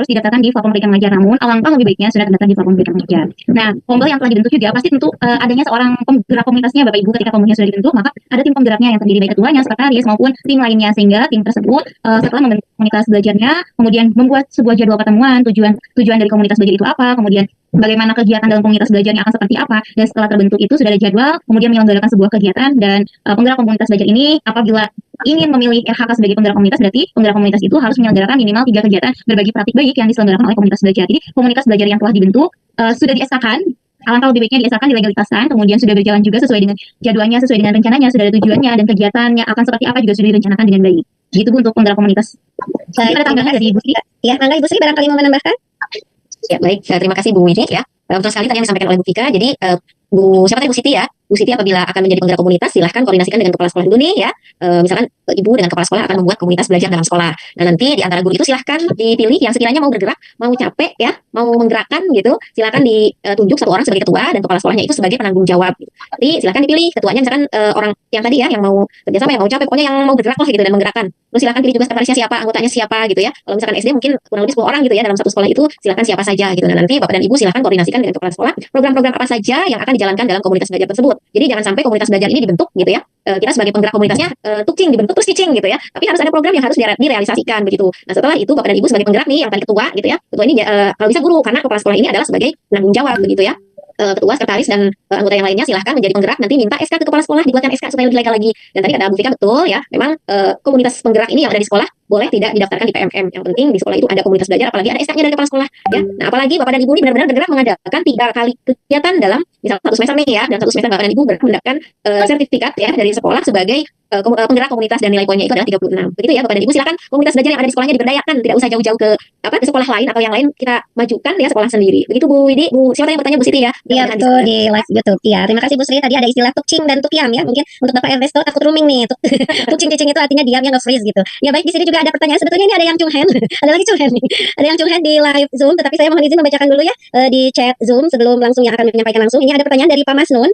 E: didaftarkan di platform pendidikan mengajar, namun alangkah lebih baiknya sudah terdaftar di platform pendidikan mengajar. Nah, kombel yang telah dibentuk juga pasti tentu adanya seorang penggerak komunitasnya Bapak Ibu. Ketika kombelnya sudah dibentuk, maka ada tim penggeraknya yang terdiri baik ketuanya, sekretaris maupun tim lainnya, sehingga tim tersebut setelah membentuk komunitas belajarnya, kemudian membuat sebuah jadwal pertemuan, tujuan dari komunitas belajar itu apa, kemudian bagaimana kegiatan dalam komunitas belajarnya akan seperti apa, dan setelah terbentuk itu sudah ada jadwal, kemudian menyelenggarakan sebuah kegiatan, dan penggerak komunitas belajar ini apabila ingin memilih RHK sebagai penggerak komunitas, berarti penggerak komunitas itu harus menyelenggarakan minimal 3 kegiatan berbagi praktik baik yang diselenggarakan oleh komunitas belajar. Jadi komunitas belajar yang telah dibentuk sudah di-SK-kan, alangkah lebih baiknya di-SK-kan, dilegalitaskan, kemudian sudah berjalan juga sesuai dengan jadwalnya, sesuai dengan rencananya, sudah ada tujuannya, dan kegiatannya akan seperti apa juga sudah direncanakan dengan baik. Gitu Bu untuk penggerak komunitas. Ada tambahan dari Ibu Sri?
A: Ya, Mangga Ibu Sri barangkali mau menambahkan?
B: Ya, baik. Terima kasih Bu Widi ya. Betul sekali tadi yang disampaikan oleh Bu Vika. Jadi siapa tadi Bu Siti ya? Bu Siti apabila akan menjadi penggerak komunitas, silahkan koordinasikan dengan kepala sekolah dulu nih ya. Misalkan Ibu dengan kepala sekolah akan membuat komunitas belajar dalam sekolah. Nah, nanti di antara guru itu silahkan dipilih yang sekiranya mau bergerak, mau capek ya, mau menggerakkan gitu, silahkan ditunjuk satu orang sebagai ketua dan kepala sekolahnya itu sebagai penanggung jawab. Jadi silahkan dipilih ketuanya, misalkan orang yang tadi ya, yang mau kerjasama, yang mau capek, pokoknya yang mau bergerak lah gitu dan menggerakkan. Terus silahkan pilih juga sekretarisnya siapa, anggotanya siapa gitu ya. Kalau misalkan SD mungkin kurang lebih 10 orang gitu ya dalam satu sekolah itu, silahkan siapa saja gitu. Nah, nanti Bapak dan Ibu silahkan koordinasikan dengan kepala sekolah program-program apa saja yang akan dijalankan dalam komunitas belajar tersebut. Jadi jangan sampai komunitas belajar ini dibentuk gitu ya. Kita sebagai penggerak komunitasnya tuking dibentuk terus cicing gitu ya. Tapi harus ada program yang harus direalisasikan begitu. Nah, setelah itu Bapak dan Ibu sebagai penggerak nih yang tadi ketua gitu ya. Ketua ini kalau bisa guru, karena kepala sekolah ini adalah sebagai penanggung jawab begitu ya. Ketua, sekretaris, dan anggota yang lainnya silahkan menjadi penggerak, nanti minta SK ke kepala sekolah, dibuatkan SK supaya lebih legal lagi. Dan tadi kata Bu Vika betul ya, memang komunitas penggerak ini yang ada di sekolah boleh tidak didaftarkan di PMM. Yang penting di sekolah itu ada komunitas belajar, apalagi ada SK-nya dari kepala sekolah ya. Nah, apalagi Bapak dan Ibu ini benar-benar bergerak mengadakan 3 kali kegiatan dalam misal 1 semester nih ya, dan 1 semester Bapak dan Ibu bergerak mendapatkan sertifikat ya dari sekolah sebagai penggerak komunitas, dan nilai poinnya itu adalah 36. Begitu ya Bapak dan Ibu, silakan komunitas belajar yang ada di sekolahnya diberdayakan, tidak usah jauh-jauh ke ke sekolah lain atau yang lain, kita majukan ya sekolah sendiri. Begitu Bu Widi. Bu siapa yang bertanya? Bu Siti ya.
A: Iya betul, di live YouTube. Iya, terima kasih Bu Sri. Tadi ada istilah tukcing dan tukiam ya. Mungkin untuk Bapak Ernesto takut rooming nih. Tukcing-cicing itu artinya diamnya nge-freeze gitu. Ya baik, di sini juga ada pertanyaan. Sebetulnya ini ada yang cunghen. Ada lagi cunghen nih. Ada yang cunghen di live Zoom, tetapi saya mohon izin membacakan dulu ya di chat Zoom sebelum langsung yang akan menyampaikan langsung. Ini ada pertanyaan dari Pak Masnun.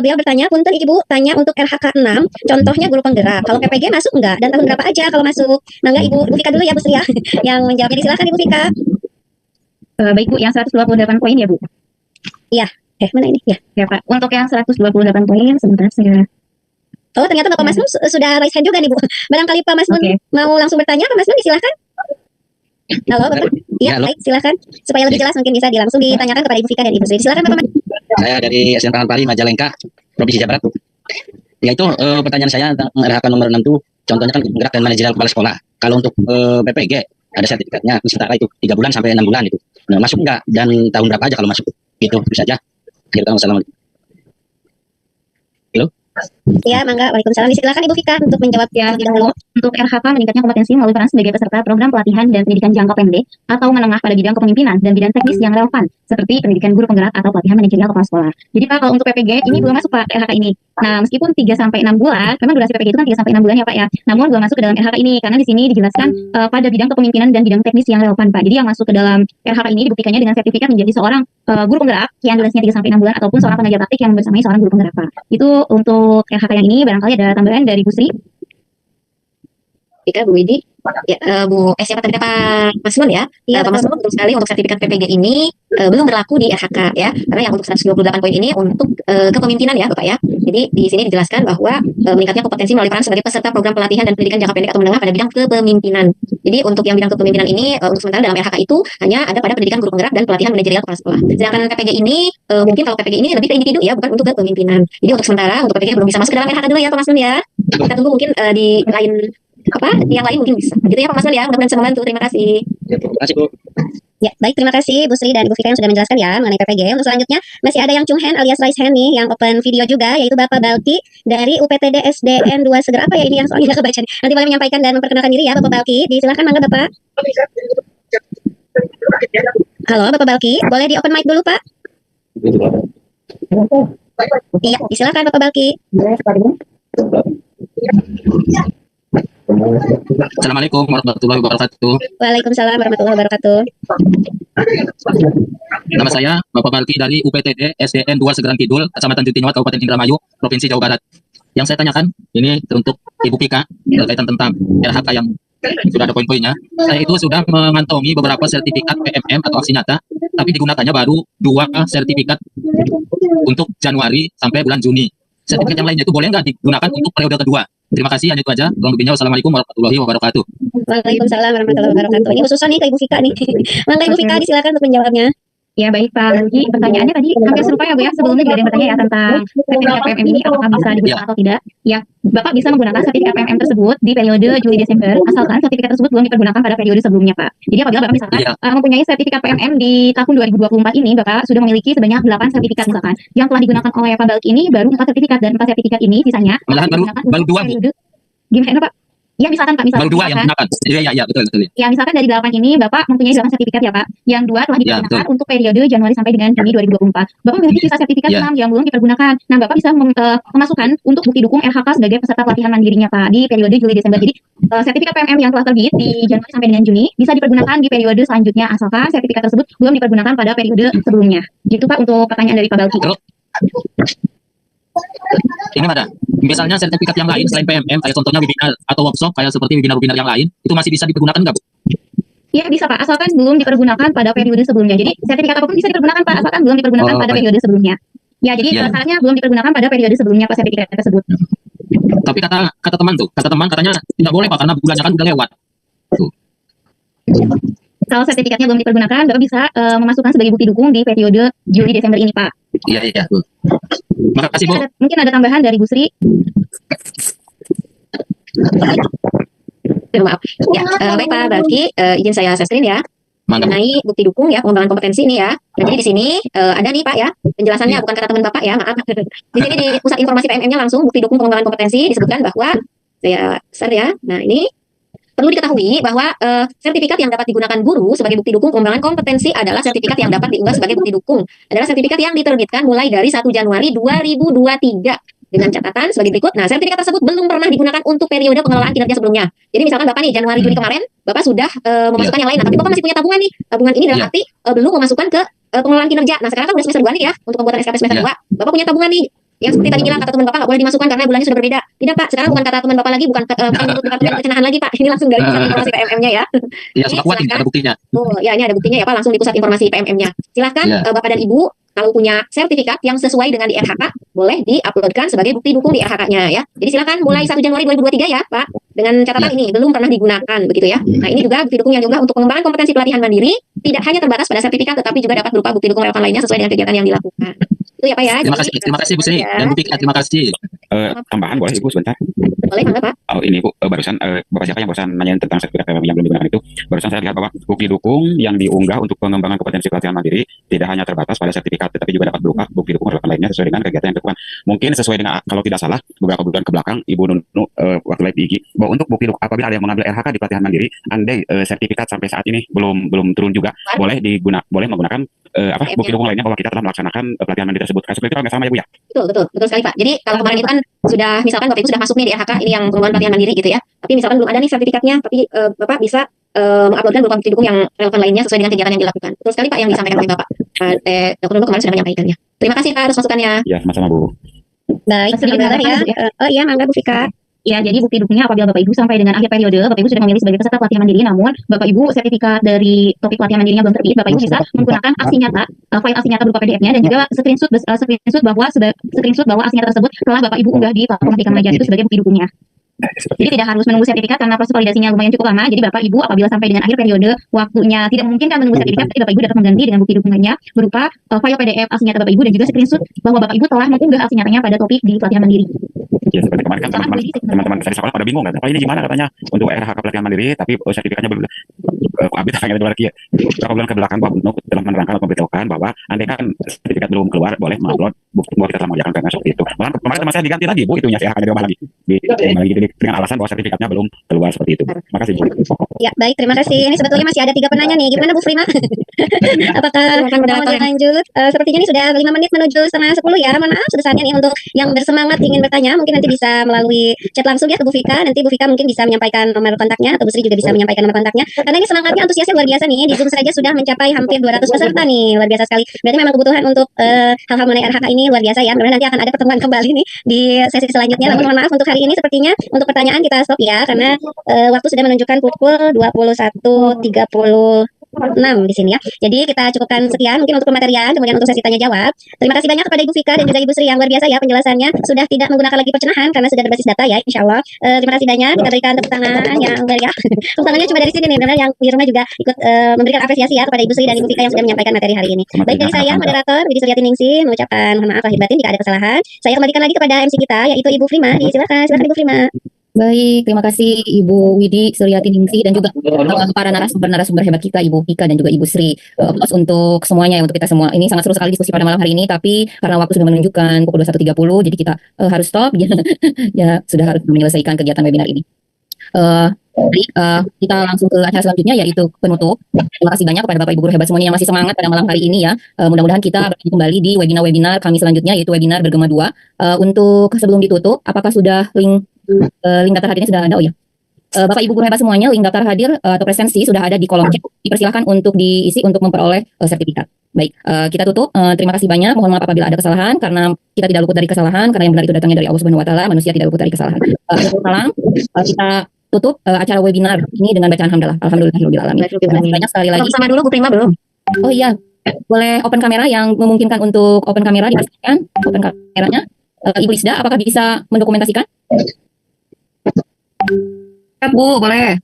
A: Beliau bertanya, punten Ibu tanya untuk RHK 6, contohnya guru penggerak. Kalau PPG masuk enggak? Dan tahun berapa aja kalau masuk? Nah, enggak Ibu Vika dulu ya Bu Sri ya. Yang menjawabnya silakan Ibu Vika.
E: Baik Bu, yang 128 poin ya Bu.
A: Iya. Mana ini?
E: Ya Pak, untuk yang 128 poin sebentar saya.
A: Oh, ternyata Bapak Masnun sudah raise hand juga nih Bu. Barangkali Pak Masnun mau langsung bertanya, Pak Masnun silakan. Halo Bapak. Iya, baik, silakan. Supaya lebih jelas mungkin bisa langsung ditanyakan kepada Ibu Vika dan Ibu Sri. Silakan Bapak.
D: Saya dari SMK Pari Majalengka, Provinsi Jawa Barat. Ya itu pertanyaan saya tentang RHK nomor 6 itu contohnya kan penggerak dan manajerial kepala sekolah. Kalau untuk PPG ada sertifikatnya sementara itu 3 bulan sampai 6 bulan itu. Nah, masuk enggak dan tahun berapa aja kalau masuk? Gitu saja. Assalamualaikum.
A: Ya, mangga. Waalaikumsalam. Silakan Ibu Vika untuk menjawab
E: Ya,
A: lebih dahulu.
E: untuk RHK meningkatnya kompetensi melalui peran sebagai peserta program pelatihan dan pendidikan jangka pendek atau menengah pada bidang kepemimpinan dan bidang teknis yang relevan seperti pendidikan guru penggerak atau pelatihan manajerial kepala sekolah. Jadi Pak, kalau untuk PPG ini belum masuk Pak RHK ini. Nah, meskipun 3 sampai 6 bulan, memang durasi PPG itu kan 3 sampai 6 bulan ya Pak ya. Namun belum masuk ke dalam RHK ini karena di sini dijelaskan pada bidang kepemimpinan dan bidang teknis yang relevan Pak. Jadi yang masuk ke dalam RHK ini dibuktikannya dengan sertifikat menjadi seorang guru penggerak yang durasinya 3 sampai 6 bulan ataupun seorang pengajar praktik yang bersamai seorang guru penggerak Pak. Itu untuk RHK yang ini. Barangkali ada tambahan dari Bu Sri.
B: Vika, Bu Widi, ya, Bu siapa tadi Pak Masnun ya? Pak Masnun betul sekali untuk sertifikat PPG ini belum berlaku di RHK ya, karena yang untuk 128 poin ini untuk kepemimpinan ya Bapak ya. Jadi di sini dijelaskan bahwa meningkatnya kompetensi melalui peran sebagai peserta program pelatihan dan pendidikan jangka pendek atau menengah pada bidang kepemimpinan. Jadi untuk yang bidang kepemimpinan ini untuk sementara dalam RHK itu hanya ada pada pendidikan guru penggerak dan pelatihan manajerial kepala sekolah. Sedangkan PPG ini mungkin kalau PPG ini lebih ke individu ya, bukan untuk kepemimpinan. Jadi untuk sementara untuk PPG belum bisa masuk ke dalam RHK dulu ya Pak Masnun ya. Kita tunggu mungkin di lain yang lain mungkin bisa. Gitu ya Pak Masnun ya, mudah-mudahan bisa membantu. Terima kasih.
D: Ya, terima kasih Bu.
A: Ya, baik, terima kasih Bu Sri dan Ibu Vika yang sudah menjelaskan ya mengenai PPG. Untuk selanjutnya masih ada yang cunghen alias raise hand nih, yang open video juga, yaitu Bapak Balki dari UPTD SDN 2 Seger. Apa ya ini yang soalnya nggak kebaca nih. Nanti boleh menyampaikan dan memperkenalkan diri ya Bapak Balki. Disilakan mangga Bapak. Halo Bapak Balki, boleh di open mic dulu Pak? Iya, disilakan Bapak Balki.
D: Assalamualaikum warahmatullahi wabarakatuh.
A: Waalaikumsalam warahmatullahi wabarakatuh.
D: Nama saya Bapak Balki dari UPTD SDN 2 Segeran Kidul, Kecamatan Jutinewat, Kabupaten Indramayu, Provinsi Jawa Barat.
H: yang saya tanyakan ini untuk Ibu Pika berkaitan tentang RHK yang sudah ada poin-poinnya. Saya itu sudah mengantongi beberapa sertifikat PMM atau aksi nyata, tapi digunakannya baru 2 sertifikat untuk Januari sampai bulan Juni. Sertifikat yang lainnya itu boleh nggak digunakan untuk periode kedua? Terima kasih, hanya itu aja. Kurang lebihnya, wassalamualaikum warahmatullahi wabarakatuh.
A: Waalaikumsalam warahmatullahi wabarakatuh. Ini khususan nih ke Ibu Fika nih. Mangga Ibu Fika disilakan untuk menjawabnya.
E: Ya baik Pak Lugi, pertanyaannya tadi hampir serupa ya Bu ya. Sebelumnya juga ada yang bertanya ya tentang sertifikat PMM ini apakah bisa digunakan atau tidak. Ya, Bapak bisa menggunakan sertifikat PMM tersebut di periode Juli-Desember asalkan sertifikat tersebut belum dipergunakan pada periode sebelumnya Pak. Jadi apabila Bapak misalkan mempunyai sertifikat PMM di tahun 2024 ini, Bapak sudah memiliki sebanyak 8 sertifikat misalkan. Yang telah digunakan oleh Pak Balki ini baru 4 sertifikat dan 4 sertifikat ini sisanya
H: Malahan baru 2, Bu.
E: Gimana Pak? Ya misalkan Pak, misalkan.
H: Baru 2 yang digunakan. Iya, betul.
E: Ya misalkan dari 8 ini Bapak mempunyai 8 sertifikat ya Pak. Yang 2 telah digunakan untuk periode Januari sampai dengan Juni 2024. Bapak memiliki sisa sertifikat 6 yang belum dipergunakan. Nah Bapak bisa memasukkan untuk bukti dukung RHK sebagai peserta pelatihan mandirinya Pak di periode Juli Desember. Jadi sertifikat PMM yang telah terbit di Januari sampai dengan Juni bisa dipergunakan di periode selanjutnya asalkan sertifikat tersebut belum dipergunakan pada periode sebelumnya. Gitu Pak untuk pertanyaan dari Pak Balki.
H: Ini ada. Misalnya sertifikat yang lain selain PMM, kayak contohnya webinar atau workshop, kayak seperti webinar yang lain, itu masih bisa dipergunakan nggak, Bu?
E: Ya bisa Pak, asalkan belum dipergunakan pada periode sebelumnya. Jadi sertifikat apapun bisa dipergunakan Pak, asalkan belum dipergunakan pada periode sebelumnya. Ya, jadi syaratnya belum dipergunakan pada periode sebelumnya Pak sertifikat tersebut.
H: Tapi kata teman katanya tidak boleh Pak karena bulannya kan udah lewat. Tuh.
E: Kalau sertifikatnya belum dipergunakan, Bapak bisa memasukkan sebagai bukti dukung di periode Juli Desember ini Pak.
H: Iya. Terima kasih Bu.
E: Mungkin ada tambahan dari Bu Sri.
B: Maaf. Ya, baik Pak Balki, izin saya sharing ya. Mengenai bukti dukung ya, pengembangan kompetensi ini ya. Nah, jadi di sini ada nih Pak ya, penjelasannya bukan kata teman Bapak ya, maaf. Di sini di pusat informasi PMM-nya langsung bukti dukung pengembangan kompetensi disebutkan bahwa saya share ya. Nah, ini perlu diketahui bahwa sertifikat yang dapat digunakan guru sebagai bukti dukung pengembangan kompetensi adalah sertifikat yang dapat diunggah sebagai bukti dukung. Adalah sertifikat yang diterbitkan mulai dari 1 Januari 2023 dengan catatan sebagai berikut. Nah, sertifikat tersebut belum pernah digunakan untuk periode pengelolaan kinerja sebelumnya. Jadi misalkan Bapak nih Januari Juni kemarin Bapak sudah memasukkan yang lain, nah, tapi Bapak masih punya tabungan nih. Tabungan ini dalam arti belum memasukkan ke pengelolaan kinerja. Nah, sekarang kan udah semester 2 nih ya untuk pembuatan SKP semester 2. Bapak punya tabungan nih. Yang seperti tadi bilang kata teman Bapak nggak boleh dimasukkan karena bulannya sudah berbeda. Tidak Pak, sekarang bukan kata teman Bapak lagi, bukan untuk departemen perencanaan lagi Pak. Ini langsung dari pusat informasi PMM-nya ya.
H: Iya, sudah kuat ini ada buktinya.
B: Oh, ya ini ada buktinya ya Pak, langsung di pusat informasi PMM-nya. Silahkan Bapak dan Ibu kalau punya sertifikat yang sesuai dengan di RHK, boleh diuploadkan sebagai bukti dukung di RHK-nya ya. Jadi silakan mulai 1 Januari 2023 ya Pak. Dengan catatan ini belum pernah digunakan begitu ya. Nah, ini juga bukti dukung yang diunggah untuk pengembangan kompetensi pelatihan mandiri tidak hanya terbatas pada sertifikat tetapi juga dapat berupa bukti dukung relevan lainnya sesuai dengan kegiatan yang dilakukan. Itu ya Pak ya.
H: Terima kasih Bu Sri dan Bu Pika, terima kasih.
I: Tambahan boleh Ibu sebentar?
B: Boleh Bang Pak.
I: Oh ini Bu, barusan Bapak siapa yang barusan nanyain tentang sertifikat PMM yang belum digunakan itu. Barusan saya lihat bahwa bukti dukung yang diunggah untuk pengembangan kompetensi pelatihan mandiri tidak hanya terbatas pada sertifikat tetapi juga dapat berupa bukti dukung relevan lainnya sesuai dengan kegiatan yang dilakukan. Mungkin sesuai dengan kalau tidak salah beberapa bulan ke belakang Ibu Nunu waktu live di IG bahwa untuk bukti dukung apabila ada yang mengambil RHK di pelatihan mandiri andai sertifikat sampai saat ini belum turun juga boleh menggunakan bukti dukung lainnya bahwa kita telah melaksanakan pelatihan mandiri tersebut. Seperti itu kalau nggak sama ya Bu ya?
B: Betul sekali Pak. Jadi kalau kemarin itu kan sudah misalkan Bapak Ibu sudah masuk nih di RHK ini yang pengembangan pelatihan mandiri gitu ya. Tapi misalkan belum ada nih sertifikatnya, tapi Bapak bisa menguploadkan berupa bukti dukung yang relevan lainnya sesuai dengan kegiatan yang dilakukan. Betul sekali Pak yang disampaikan oleh Bapak. Dr. Nurul kemarin sudah menyampaikannya. Terima kasih Pak atas masukannya.
I: Ya, sama-sama Bu.
A: Baik, sedikit ya. Oh iya, mangga Bu Fika.
E: Ya, jadi bukti dukungnya apabila Bapak Ibu sampai dengan akhir periode, Bapak Ibu sudah memilih sebagai peserta pelatihan mandiri, namun Bapak Ibu sertifikat dari topik pelatihan mandirinya belum terbit, Bapak Ibu bisa menggunakan aksi nyata, file aksi nyata berupa PDF-nya dan juga screenshot bahwa aksi nyata tersebut telah Bapak Ibu unggah di platform Merdeka Mengajar itu sebagai bukti dukungnya. Jadi tidak harus menunggu sertifikat karena proses validasinya lumayan cukup lama. Jadi Bapak Ibu apabila sampai dengan akhir periode waktunya tidak memungkinkan menunggu sertifikat, jadi Bapak Ibu dapat mengganti dengan bukti dukungannya berupa file PDF aksi nyata Bapak Ibu dan juga screenshot bahwa Bapak Ibu telah mengunggah aksi nyatanya pada topik di pelatihan mandiri.
I: Ya seperti kemarin kan teman-teman saya di sekolah pada bingung kan, Pak ini gimana katanya untuk RHK pelatihan mandiri tapi sertifikatnya belum update pengen lagi ya. Beberapa bulan ke belakang Pak Bunuk telah menerangkan atau memberitahukan bahwa andai kan sertifikat belum keluar boleh mengupload bukti bahwa kita telah mengerjakan PMS seperti itu. Malah kemarin teman saya diganti lagi Bu itunya RHK dirubah lagi. Dengan alasan bahwa sertifikatnya belum keluar seperti itu. Terima kasih Bu.
A: Ya, baik, terima kasih. Ini sebetulnya masih ada 3 penanya nih. Gimana Bu Frima? Apakah mau dilanjut? Sepertinya ini sudah 5 menit menuju setengah 10 ya. Mohon maaf sebesarnya nih untuk yang bersemangat ingin bertanya. Mungkin nanti bisa melalui chat langsung ya ke Bu Vika. Nanti Bu Vika mungkin bisa menyampaikan nomor kontaknya atau Bu Sri juga bisa menyampaikan nomor kontaknya. Karena ini semangatnya, antusiasnya luar biasa nih. Di Zoom saja sudah mencapai hampir 200 peserta nih. Luar biasa sekali. Berarti memang kebutuhan untuk hal-hal mengenai RHK ini luar biasa ya. Mudah-mudahan nanti akan ada pertemuan kembali nih di sesi selanjutnya. Namun mohon maaf untuk hari ini sepertinya untuk pertanyaan kita stop ya karena waktu sudah menunjukkan pukul 21.36 di sini ya. Jadi kita cukupkan sekian mungkin untuk pematerian, kemudian untuk sesi tanya jawab. Terima kasih banyak kepada Ibu Vika dan juga Ibu Sri yang luar biasa ya penjelasannya. Sudah tidak menggunakan lagi percenahan karena sudah berbasis data ya, insya Allah. Terima kasih banyak. Kita berikan tepuk tangan yang meriah. Tepuk tangannya cuma dari sini nih, benar yang di rumah juga ikut memberikan apresiasi ya kepada Ibu Sri dan Ibu Vika yang sudah menyampaikan materi hari ini. Baik dari saya moderator Widi Suryati Ningsih mengucapkan mohon maaf lahir batin jika ada kesalahan. Saya kembalikan lagi kepada MC kita yaitu Ibu Prima. Silakan Ibu Prima.
B: Baik, terima kasih Ibu Widi Suryati Ningsih dan juga para narasumber hebat kita Ibu Vika dan juga Ibu Sri. Plus untuk semuanya ya, untuk kita semua. Ini sangat seru sekali diskusi pada malam hari ini, tapi karena waktu sudah menunjukkan pukul 21.30, jadi kita harus stop. Ya, sudah harus menyelesaikan kegiatan webinar ini. Kita langsung ke acara selanjutnya yaitu penutup. Terima kasih banyak kepada Bapak Ibu guru hebat semuanya yang masih semangat pada malam hari ini ya. Mudah-mudahan kita bertemu kembali di webinar kami selanjutnya yaitu webinar bergema 2. Untuk sebelum ditutup, apakah sudah link daftar hadirnya sudah ada? Oh ya. Bapak Ibu guru hebat semuanya, link daftar hadir atau presensi sudah ada di kolom chat. Dipersilakan untuk diisi untuk memperoleh sertifikat. Baik, kita tutup. Terima kasih banyak. Mohon maaf apabila ada kesalahan karena kita tidak luput dari kesalahan karena yang benar itu datangnya dari Allah Subhanahu wa taala, manusia tidak luput dari kesalahan. Salam. Kita tutup acara webinar ini dengan bacaan hamdalah. Alhamdulillahirabbil alamin. Terima kasih banyak sekali lagi.
E: Sama dulu Bu Prima belum?
B: Oh iya. Boleh open kamera yang memungkinkan untuk open kamera dipastikan open kameranya. Ibu Lisda apakah bisa mendokumentasikan? Bu, boleh.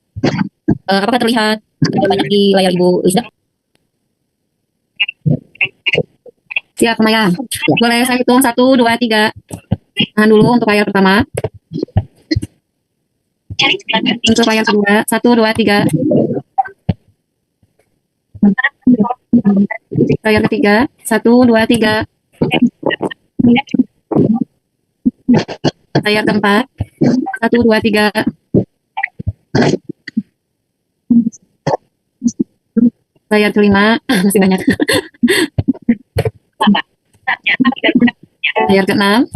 B: Apakah terlihat banyak di layar Ibu Lisda? Siap, Maya. Boleh saya hitung 1, 2, 3. Tahan dulu untuk layar pertama. Untuk layar kedua, 1, 2, 3. Layar ketiga, 1, 2, 3. Layar keempat, 1, 2, 3. Layar kelima, masih banyak. Layar keenam.